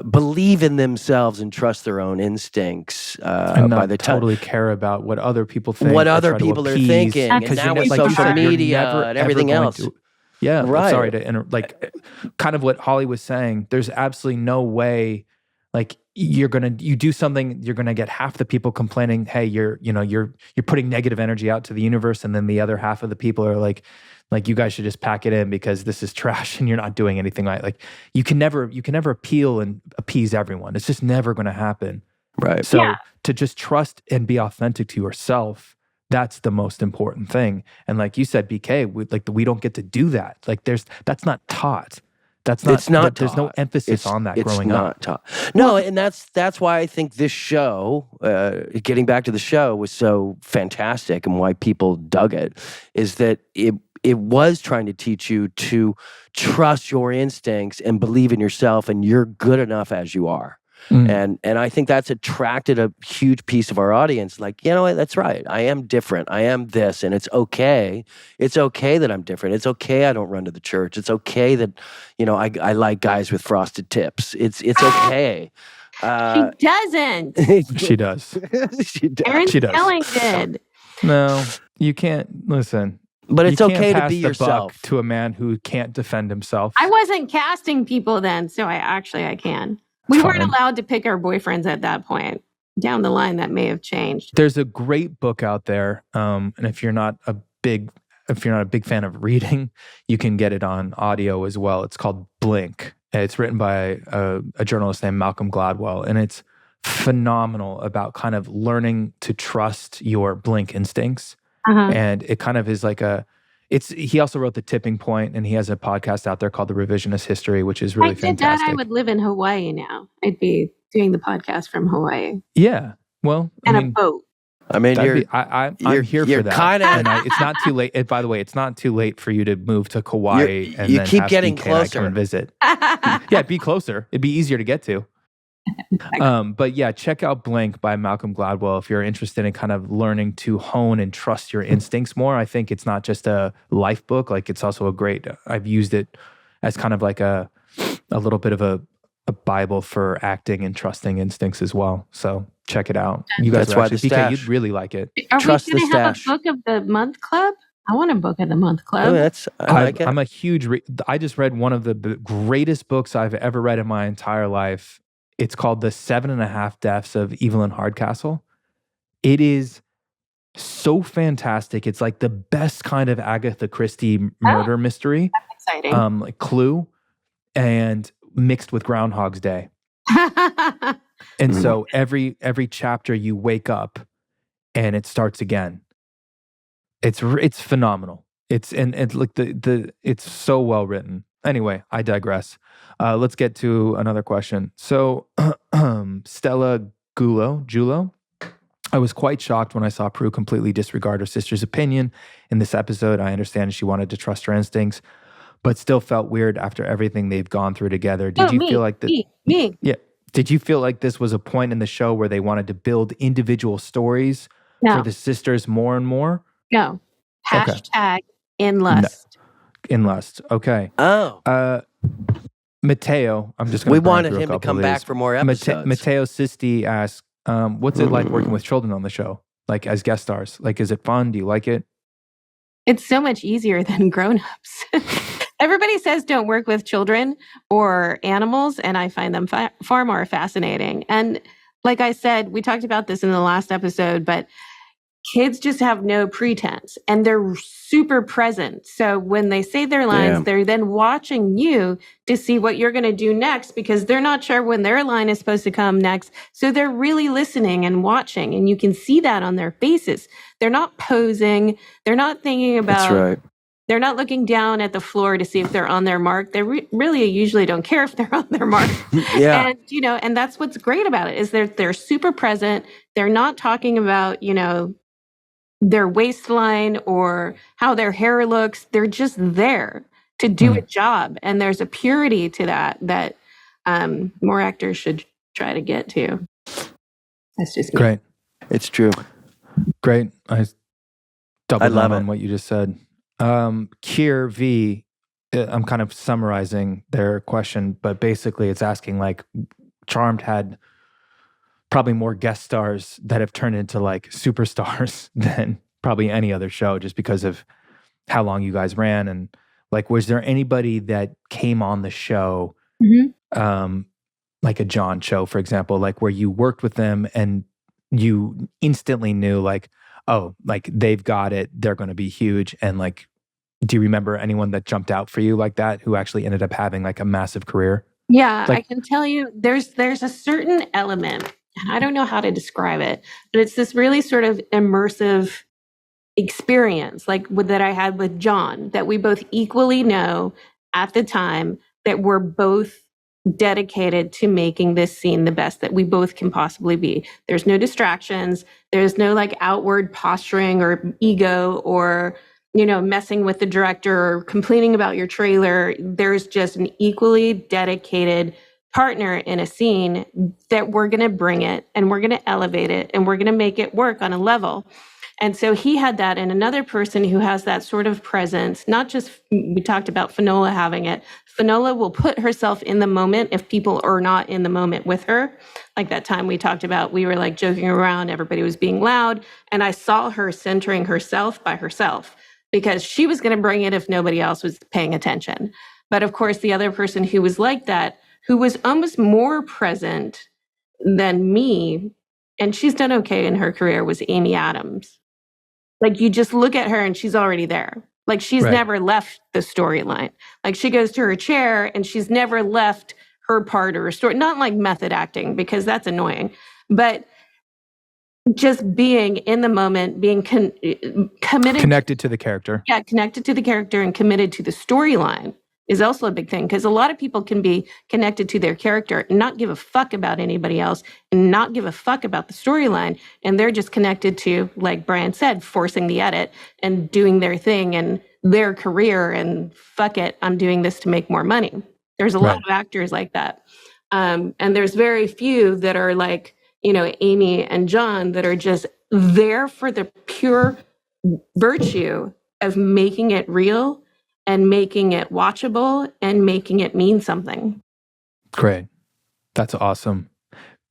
believe in themselves and trust their own instincts, and not totally care about what other people think, what other people are thinking, and now with social media and everything else. Right. Sorry to interrupt. Kind of what Holly was saying. There's absolutely no way. Like you do something, you're gonna get half the people complaining, hey, you're putting negative energy out to the universe, and then the other half of the people are like you guys should just pack it in because this is trash and you're not doing anything right. Like you can never appeal and appease everyone. It's just never gonna happen. Right. So to just trust and be authentic to yourself, that's the most important thing. And like you said, BK, we don't get to do that. Like that's not taught. It's not. There's no emphasis on that growing up. It's not taught. No, and that's why I think this show, getting back to the show, was so fantastic, and why people dug it, is that it was trying to teach you to trust your instincts and believe in yourself, and you're good enough as you are. And I think that's attracted a huge piece of our audience. Like, you know what, that's right. I am different. I am this, and it's okay. It's okay that I'm different. It's okay I don't run to the church. It's okay that, I like guys with frosted tips. It's okay. She doesn't. She does. Aaron She does. Spelling did. No, you can't. Listen. But it's okay to pass be the yourself. buck to a man who can't defend himself. I wasn't casting people then, so I can. We weren't allowed to pick our boyfriends at that point. Down the line, that may have changed. There's a great book out there, and if you're not a big fan of reading, you can get it on audio as well. It's called Blink. It's written by a journalist named Malcolm Gladwell, and it's phenomenal about kind of learning to trust your blink instincts. And it kind of is like he also wrote The Tipping Point, and he has a podcast out there called The Revisionist History, which is really fantastic. That, I would live in Hawaii now. I'd be doing the podcast from Hawaii. Yeah. Well, a boat. I mean, I'm here for that. And it's not too late. By the way, it's not too late for you to move to Kauai and then keep have getting BK closer. Come and visit. Yeah, be closer. It'd be easier to get to. But yeah, check out Blink by Malcolm Gladwell if you're interested in kind of learning to hone and trust your instincts more. I think it's not just a life book. Like it's also I've used it as kind of like a little bit of a Bible for acting and trusting instincts as well. So check it out. You guys That's why the BK, stash. you'd really like it. Are we going to have a book of the month club? I want a book of the month club. I like it. I'm a huge I just read one of the greatest books I've ever read in my entire life. It's called The 7.5 Deaths of Evelyn Hardcastle. It is so fantastic. It's like the best kind of Agatha Christie murder mystery. That's exciting. Like Clue, and mixed with Groundhog's Day. And so every chapter you wake up and it starts again. It's phenomenal. It's like it's so well written. Anyway, I digress. Let's get to another question. So, Stella Julo, I was quite shocked when I saw Prue completely disregard her sister's opinion in this episode. I understand she wanted to trust her instincts, but still felt weird after everything they've gone through together. Did you feel like that? Me. Yeah. Did you feel like this was a point in the show where they wanted to build individual stories for the sisters more and more? No. Hashtag in No. lust. In lust. Okay. Oh. Mateo, I'm just going We to wanted him to come back for more episodes. Mateo Sisti asks, what's it like working with children on the show? Like as guest stars? Like, is it fun? Do you like it? It's so much easier than grown-ups. Everybody says don't work with children or animals, and I find them far more fascinating. And like I said, we talked about this in the last episode, but kids just have no pretense and they're super present. So when they say their lines, they're then watching you to see what you're going to do next because they're not sure when their line is supposed to come next. So they're really listening and watching, and you can see that on their faces. They're not posing. They're not thinking about, That's right. They're not looking down at the floor to see if they're on their mark. They really usually don't care if they're on their mark. Yeah. And, and that's what's great about it is they're super present. They're not talking about, their waistline or how their hair looks. They're just there to do a job. And there's a purity to that more actors should try to get to. That's just me. Great. It's true. Great. I double love down on it. what you just said. Kier V, I'm kind of summarizing their question, but basically it's asking like Charmed had probably more guest stars that have turned into like superstars than probably any other show just because of how long you guys ran. And like, was there anybody that came on the show, like a John show, for example, like where you worked with them and you instantly knew like, oh, like they've got it, they're going to be huge. And like, do you remember anyone that jumped out for you like that who actually ended up having like a massive career? Yeah, Like, I can tell you there's a certain element, and I don't know how to describe it, but it's this really sort of immersive experience like that I had with John, that we both equally know at the time that we're both dedicated to making this scene the best that we both can possibly be. There's no distractions. There's no like outward posturing or ego or, messing with the director or complaining about your trailer. There's just an equally dedicated partner in a scene that we're going to bring it and we're going to elevate it and we're going to make it work on a level. And so he had that, and another person who has that sort of presence, not just, we talked about Finola having it. Finola will put herself in the moment if people are not in the moment with her. Like that time we talked about, we were like joking around, everybody was being loud, and I saw her centering herself by herself because she was going to bring it if nobody else was paying attention. But of course, the other person who was like that, who was almost more present than me, and she's done okay in her career, was Amy Adams. Like you just look at her and she's already there. Like she's never left the storyline. Like she goes to her chair and she's never left her part or her story. Not like method acting because that's annoying, but just being in the moment, being committed. connected to the character. Yeah, connected to the character and committed to the storyline is also a big thing because a lot of people can be connected to their character and not give a fuck about anybody else and not give a fuck about the storyline. And they're just connected to, like Brian said, forcing the edit and doing their thing and their career and fuck it, I'm doing this to make more money. There's a lot of actors like that. And there's very few that are like, Amy and John that are just there for the pure virtue of making it real and making it watchable and making it mean something. Great. That's awesome.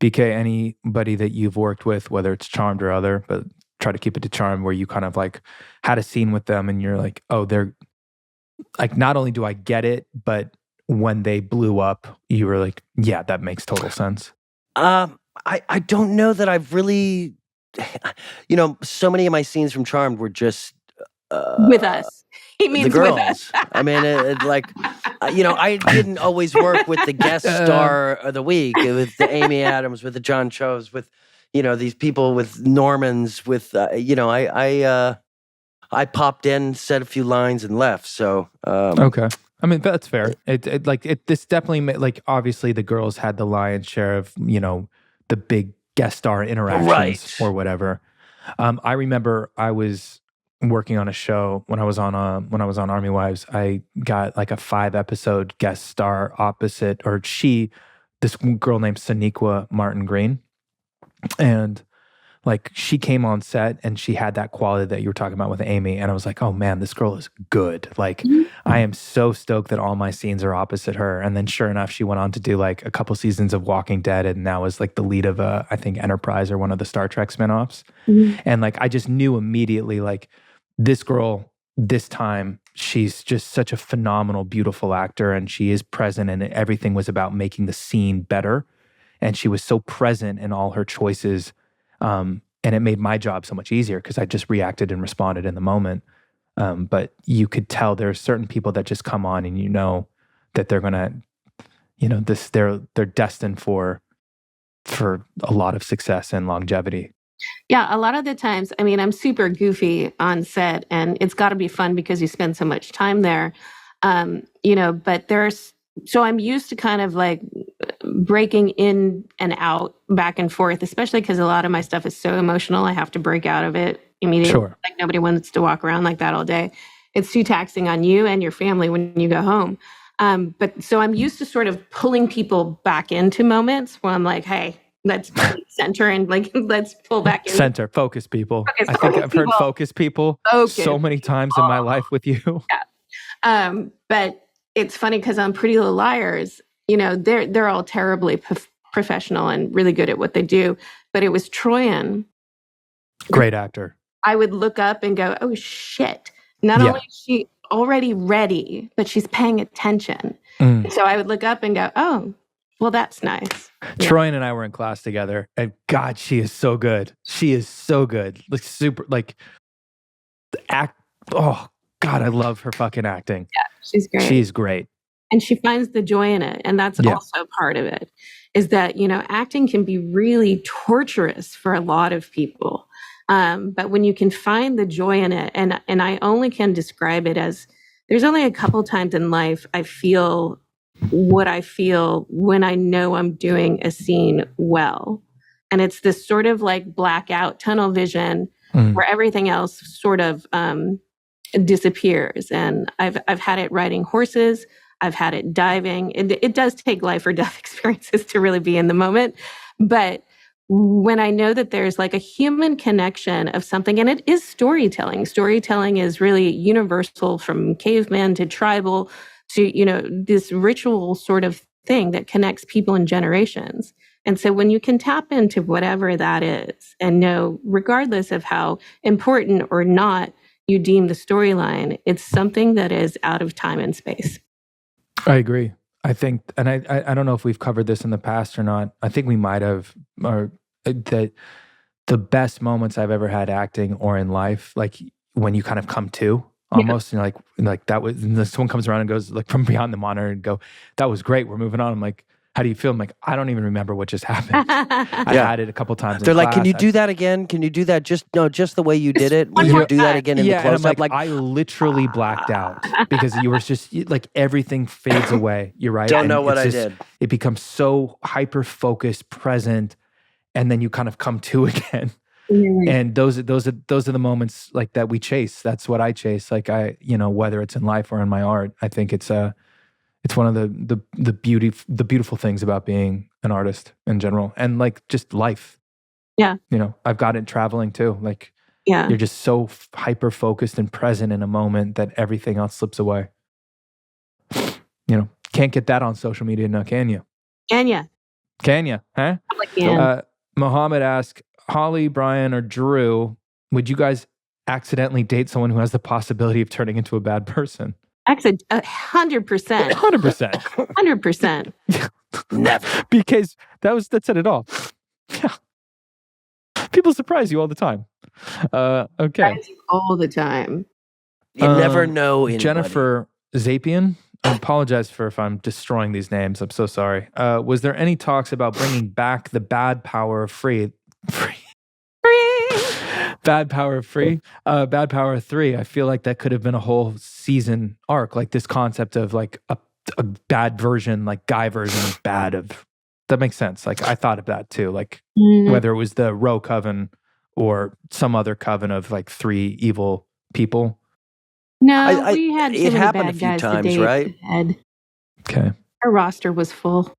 BK, anybody that you've worked with, whether it's Charmed or other, but try to keep it to Charmed, where you kind of like had a scene with them and you're like, oh, they're like, not only do I get it, but when they blew up, you were like, yeah, that makes total sense. I don't know that I've really, so many of my scenes from Charmed were just with us. He means the girls. With us. I mean, I didn't always work with the guest star of the week, with the Amy Adams, with the John Cho's, with these people, with Normans, with I popped in, said a few lines, and left. So okay. I mean, that's fair. This definitely like obviously the girls had the lion's share of the big guest star interactions or whatever. I remember I was working on a show when I was on Army Wives. I got like a 5-episode guest star opposite, this girl named Saniqua Martin Green, and like she came on set and she had that quality that you were talking about with Amy. And I was like, oh man, this girl is good. Like I am so stoked that all my scenes are opposite her. And then sure enough, she went on to do like a couple seasons of Walking Dead and now is like the lead of I think Enterprise or one of the Star Trek spinoffs. And like, I just knew immediately like this girl, this time, she's just such a phenomenal, beautiful actor and she is present and everything was about making the scene better. And she was so present in all her choices. And it made my job so much easier because I just reacted and responded in the moment. But you could tell there are certain people that just come on and you know that they're gonna, you know, they're destined for a lot of success and longevity. Yeah, a lot of the times, I mean, I'm super goofy on set and it's got to be fun because you spend so much time there. You know, but so I'm used to kind of like breaking in and out, back and forth, especially because a lot of my stuff is so emotional. I have to break out of it immediately. Sure. Like nobody wants to walk around like that all day. It's too taxing on you and your family when you go home. But so I'm used to sort of pulling people back into moments where I'm like, hey, let's center and like, let's pull back in. Center, focus people. I think I've heard focus people so many times in my life with you. Yeah. But it's funny because on Pretty Little Liars, you know, they're all terribly professional and really good at what they do. But it was Troyan. Great actor. I would look up and go, oh shit. Not only is she already ready, but she's paying attention. So I would look up and go, oh, well, that's nice. Troyan and I were in class together and God, she is so good. She is so good. Like super, like oh God, I love her fucking acting. Yeah, she's great. She's great. And she finds the joy in it. And that's also part of it, is that, you know, acting can be really torturous for a lot of people. But when you can find the joy in it, and I only can describe it as, there's only a couple times in life I feel what I feel when I know I'm doing a scene well. And it's this sort of like blackout tunnel vision where everything else sort of disappears. And I've had it riding horses. I've had it diving. It does take life or death experiences to really be in the moment. But when I know that there's like a human connection of something, and it is storytelling. Storytelling is really universal from caveman to tribal to, you know, this ritual sort of thing that connects people in generations. And so when you can tap into whatever that is and know, regardless of how important or not you deem the storyline, it's something that is out of time and space. I agree. I think, and I don't know if we've covered this in the past or not. I think we might have, or that the best moments I've ever had acting or in life, like when you kind of come to almost, and you're like that was, and someone comes around and goes like from behind the monitor and go, that was great, we're moving on. I'm like, how do you feel? I'm like, I don't even remember what just happened. I had it a couple times. They're like, class. can you do that again? Can you do that just the way you did it? Will you do that again in the close up? Like I literally blacked out because you were just like everything fades away. You're right. Don't know what I did. It becomes so hyper focused, present, and then you kind of come to again. And those are the moments like that we chase. That's what I chase. Like whether it's in life or in my art, I think it's one of the beautiful things about being an artist in general, and like just life. Yeah. You know, I've got it traveling too. Like, you're just so hyper focused and present in a moment that everything else slips away. You know, can't get that on social media now, can you? Can you? Can you? Huh? Mohammed asked, Holly, Brian, or Drew, would you guys accidentally date someone who has the possibility of turning into a bad person? Actually, 100%. 100%. 100%. Never. Because that said it all. Yeah. People surprise you all the time. Okay. All the time. You never know anybody. Jennifer Zapian, I apologize if I'm destroying these names. I'm so sorry. Was there any talks about bringing back the bad power of free? Bad Power of Free, Bad Power of 3. I feel like that could have been a whole season arc, like this concept of like a bad version, like guy version of bad of. That makes sense. Like I thought of that too, like whether it was the Roe Coven or some other coven of like 3 evil people. No, we had it happened a few times, right? Okay. Our roster was full.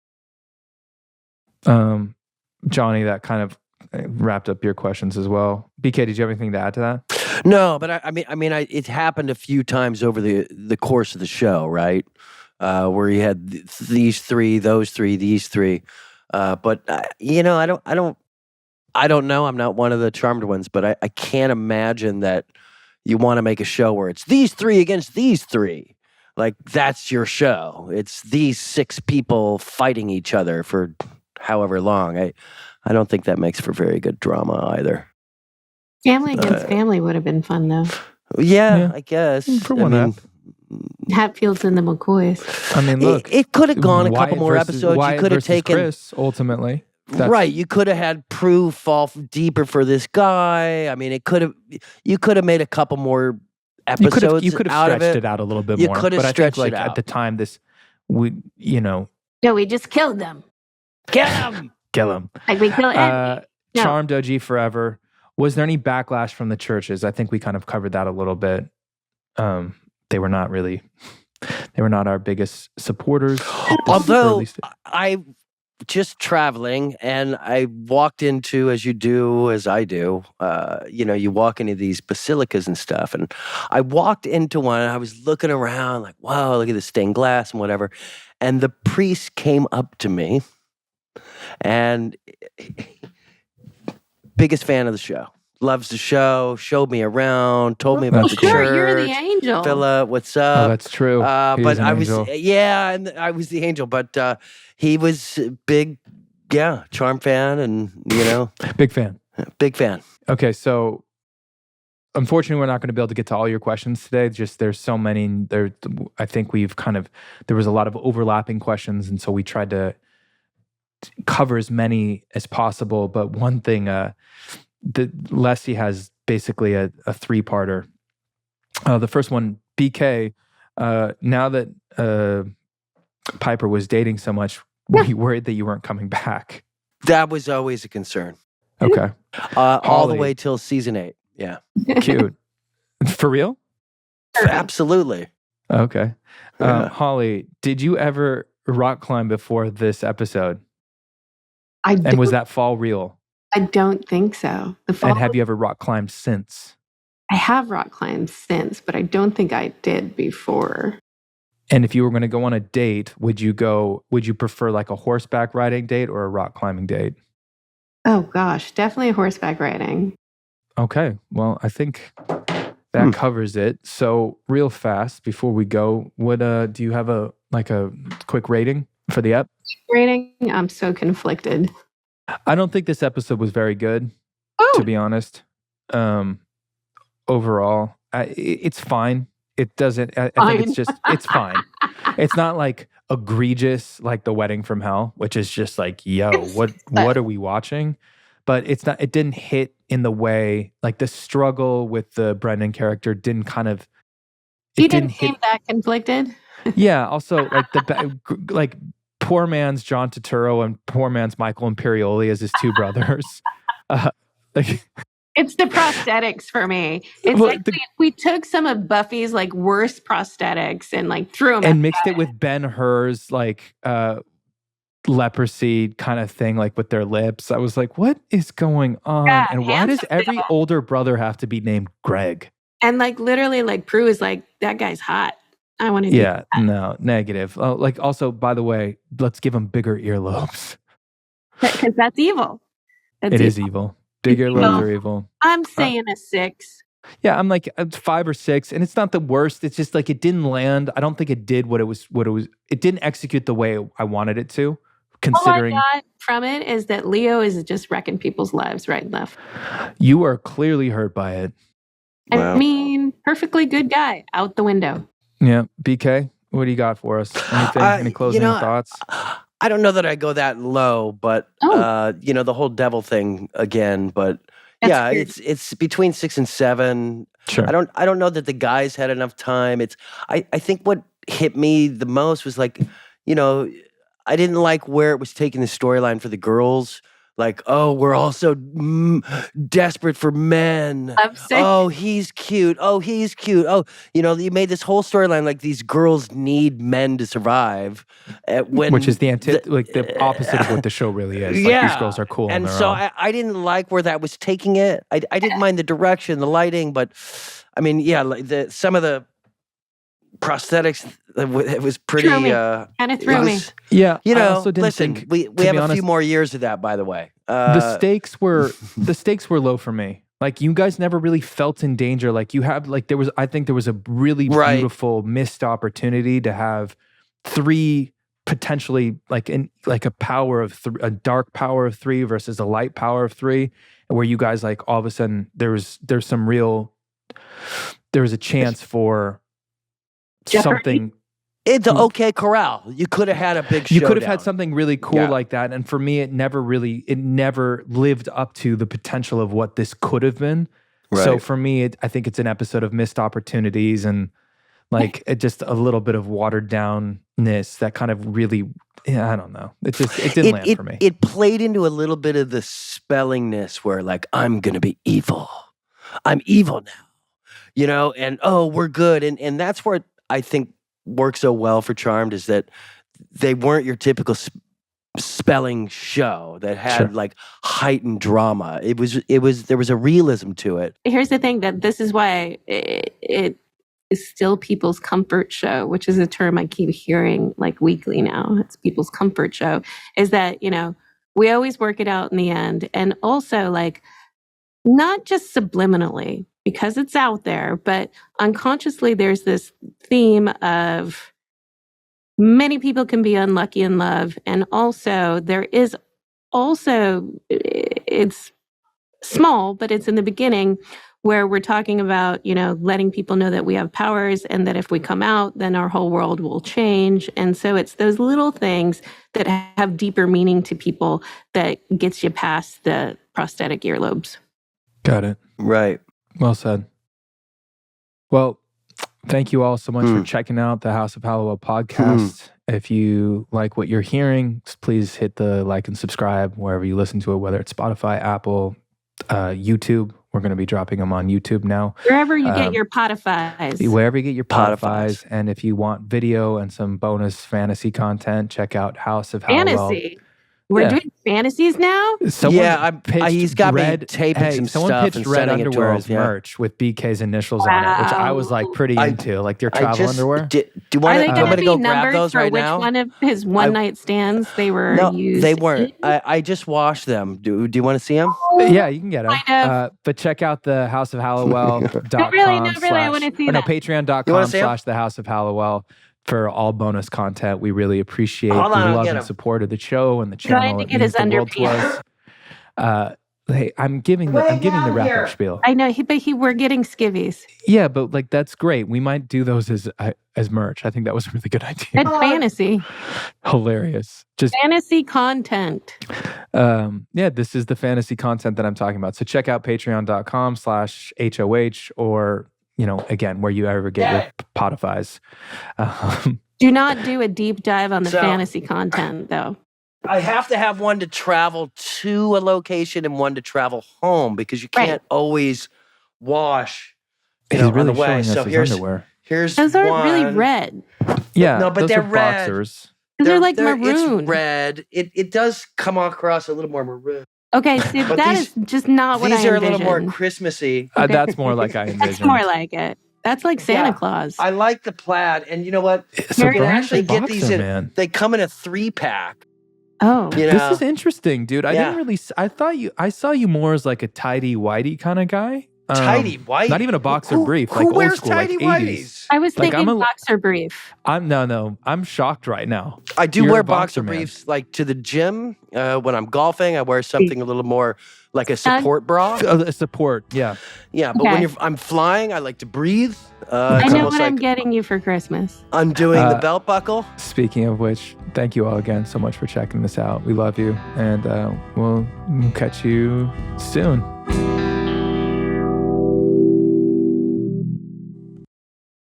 Johnny, that kind of wrapped up your questions as well. BK, did you have anything to add to that? No, but it happened a few times over the course of the show, right? Where you had these three, those three, these three. But I don't know. I'm not one of the charmed ones, but I can't imagine that you want to make a show where it's these three against these three. Like, that's your show. It's these 6 people fighting each other for however long. I don't think that makes for very good drama either. Family against family would have been fun, though. Yeah. I guess. For one up. Hatfields and the McCoys. I mean, look. It could have gone a couple more episodes. Wyatt you could have taken Chris, ultimately. Right, you could have had Prue fall deeper for this guy. I mean, you could have made a couple more episodes. You could have stretched it out a little bit more. You could have stretched it out. At the time, No, we just killed them. Kill him. Kill him. Like we killed Andy. No. Charmed OG forever. Was there any backlash from the churches? I think we kind of covered that a little bit. They were not our biggest supporters. Although I just traveling and I walked into, as I do, you walk into these basilicas and stuff. And I walked into one and I was looking around like, wow, look at the stained glass and whatever. And the priest came up to me and biggest fan of the show. Loves the show, showed me around, told me about the church. You're the angel. Philip, what's up? Oh, that's true. But I was, and I was the angel, but he was big, charm fan, and big fan. Big fan. Okay, so unfortunately, we're not going to be able to get to all your questions today. Just there's so many. I think there was a lot of overlapping questions, and so we tried to cover as many as possible. But one thing, Leslie has basically a 3-parter. The first one, BK, now that Piper was dating so much, were you worried that you weren't coming back? That was always a concern. Okay. All the way till season 8. Yeah. Cute. For real? Absolutely. Okay. Holly, did you ever rock climb before this episode? And was that fall real? I don't think so. And have you ever rock climbed since? I have rock climbed since, but I don't think I did before. And if you were going to go on a date, would you prefer like a horseback riding date or a rock climbing date? Oh gosh, definitely horseback riding. Okay. Well, I think that covers it. So real fast before we go, do you have a quick rating for the ep? Rating? I'm so conflicted. I don't think this episode was very good, to be honest. Overall, it's fine. It doesn't. I think it's fine. It's not like egregious like The Wedding from Hell, which is just like, what are we watching? But it's not. It didn't hit in the way like the struggle with the Brendan character didn't kind of. You didn't seem that conflicted. Yeah. Also, like poor man's John Turturro and poor man's Michael Imperioli as his 2 brothers. It's the prosthetics for me. It's we took some of Buffy's like worst prosthetics and like threw them and mixed it with Ben-Hur's like leprosy kind of thing, like with their lips. I was like, what is going on? Yeah, and why does every older brother have to be named Greg? And like literally, like Prue is like, that guy's hot. I want to do that. No, negative. Like also, by the way, let's give him bigger earlobes. Because that's evil. It is evil. Big earlobes are evil. I'm saying a 6. Yeah, I'm like 5 or 6, and it's not the worst. It's just like it didn't land. I don't think it did what it was. It didn't execute the way I wanted it to. Considering all I got from it is that Leo is just wrecking people's lives right and left. You are clearly hurt by it. I mean, perfectly good guy out the window. Yeah, BK, what do you got for us? Anything? Any closing thoughts? I don't know that I go that low, but the whole devil thing again. But that's weird. It's between 6 and 7. Sure. I don't know that the guys had enough time. I think what hit me the most was like, I didn't like where it was taking the storyline for the girls. Like, oh, we're all so desperate for men. Lovesick. Oh, he's cute. Oh, he's cute. Oh, you made this whole storyline like these girls need men to survive. Which is the opposite of what the show really is. Like, these girls are cool. And on their so own. I didn't like where that was taking it. I didn't mind the direction, the lighting, but I mean, yeah, like some of the prosthetics, it was pretty. Kind of threw me. Yeah, I also also didn't listen, think, we have a few more years of that, by the way. The stakes were low for me. Like, you guys never really felt in danger. Like, I think there was a really beautiful missed opportunity to have three potentially like a power of a dark power of three versus a light power of three, where you guys like all of a sudden there was a chance for something. It's OK Corral. You could have had a big showdown. You could have had something really cool like that. And for me, it never lived up to the potential of what this could have been. Right. So for me, I think it's an episode of missed opportunities and like just a little bit of watered downness that kind of really, I don't know. It didn't land for me. It played into a little bit of the spellingness where like, I'm going to be evil. I'm evil now, and oh, we're good. And that's where I think worked so well for Charmed is that they weren't your typical spelling show that had like heightened drama. There was a realism to it. Here's the thing, that this is why it is still people's comfort show, which is a term I keep hearing like weekly now. It's people's comfort show, is that, we always work it out in the end. And also like, not just subliminally, because it's out there, but unconsciously there's this theme of many people can be unlucky in love. And also it's small, but it's in the beginning where we're talking about, letting people know that we have powers and that if we come out, then our whole world will change. And so it's those little things that have deeper meaning to people that gets you past the prosthetic earlobes. Got it. Right. Well said. Well, thank you all so much for checking out the House of Hallowell podcast. If you like what you're hearing, please hit the like and subscribe wherever you listen to it, whether it's Spotify, Apple, YouTube. We're going to be dropping them on YouTube now. Wherever you get your Potifies. Wherever you get your Potifies. And if you want video and some bonus fantasy content, check out House of Hallowell. Fantasy? We're doing fantasies now? He's got me taping some stuff. Someone pitched Red Underwear as merch with BK's initials on it, which I was like pretty into, like their travel underwear. Do you want me to go grab those right now? Which one of his one-night stands they were used? They weren't. I just washed them. Do you want to see them? Yeah, you can get them. But check out the House of Hallowell.com. Not really, I want to see that. Patreon.com/the House of Hallowell. For all bonus content. We really appreciate the love and support of the show and the channel. Trying to get his underpants. Hey, I'm giving the wrap-up spiel. I know, but we're getting skivvies. Yeah, but like that's great. We might do those as merch. I think that was a really good idea. And fantasy. Hilarious. Just fantasy content. This is the fantasy content that I'm talking about. So check out patreon.com/HOH or again, where you ever get your Potifies. Do not do a deep dive on the fantasy content, though. I have to have one to travel to a location and one to travel home because you can't always wash on the way. So here's underwear. Those aren't really red. Yeah, no, but they're red. Boxers. They're like maroon. It's red. It does come across a little more maroon. Okay, so that is just not what I envisioned. These are a little more Christmassy. That's more like I envisioned. That's more like it. That's like Santa Claus. I like the plaid. And you know what? You can actually get these in. Man. They come in a 3-pack. Oh. This is interesting, dude. I saw you more as like a tidy-whitey kind of guy. Tidy white? Not even a boxer brief. Who like wears old school, tidy like whities? 80s. I was thinking boxer brief. I'm shocked right now. I do wear boxer briefs like to the gym. When I'm golfing, I wear something a little more like a support bra. A support, yeah. Yeah, but when I'm flying, I like to breathe. I know what I'm getting you for Christmas. Undoing the belt buckle. Speaking of which, thank you all again so much for checking this out. We love you, and we'll catch you soon.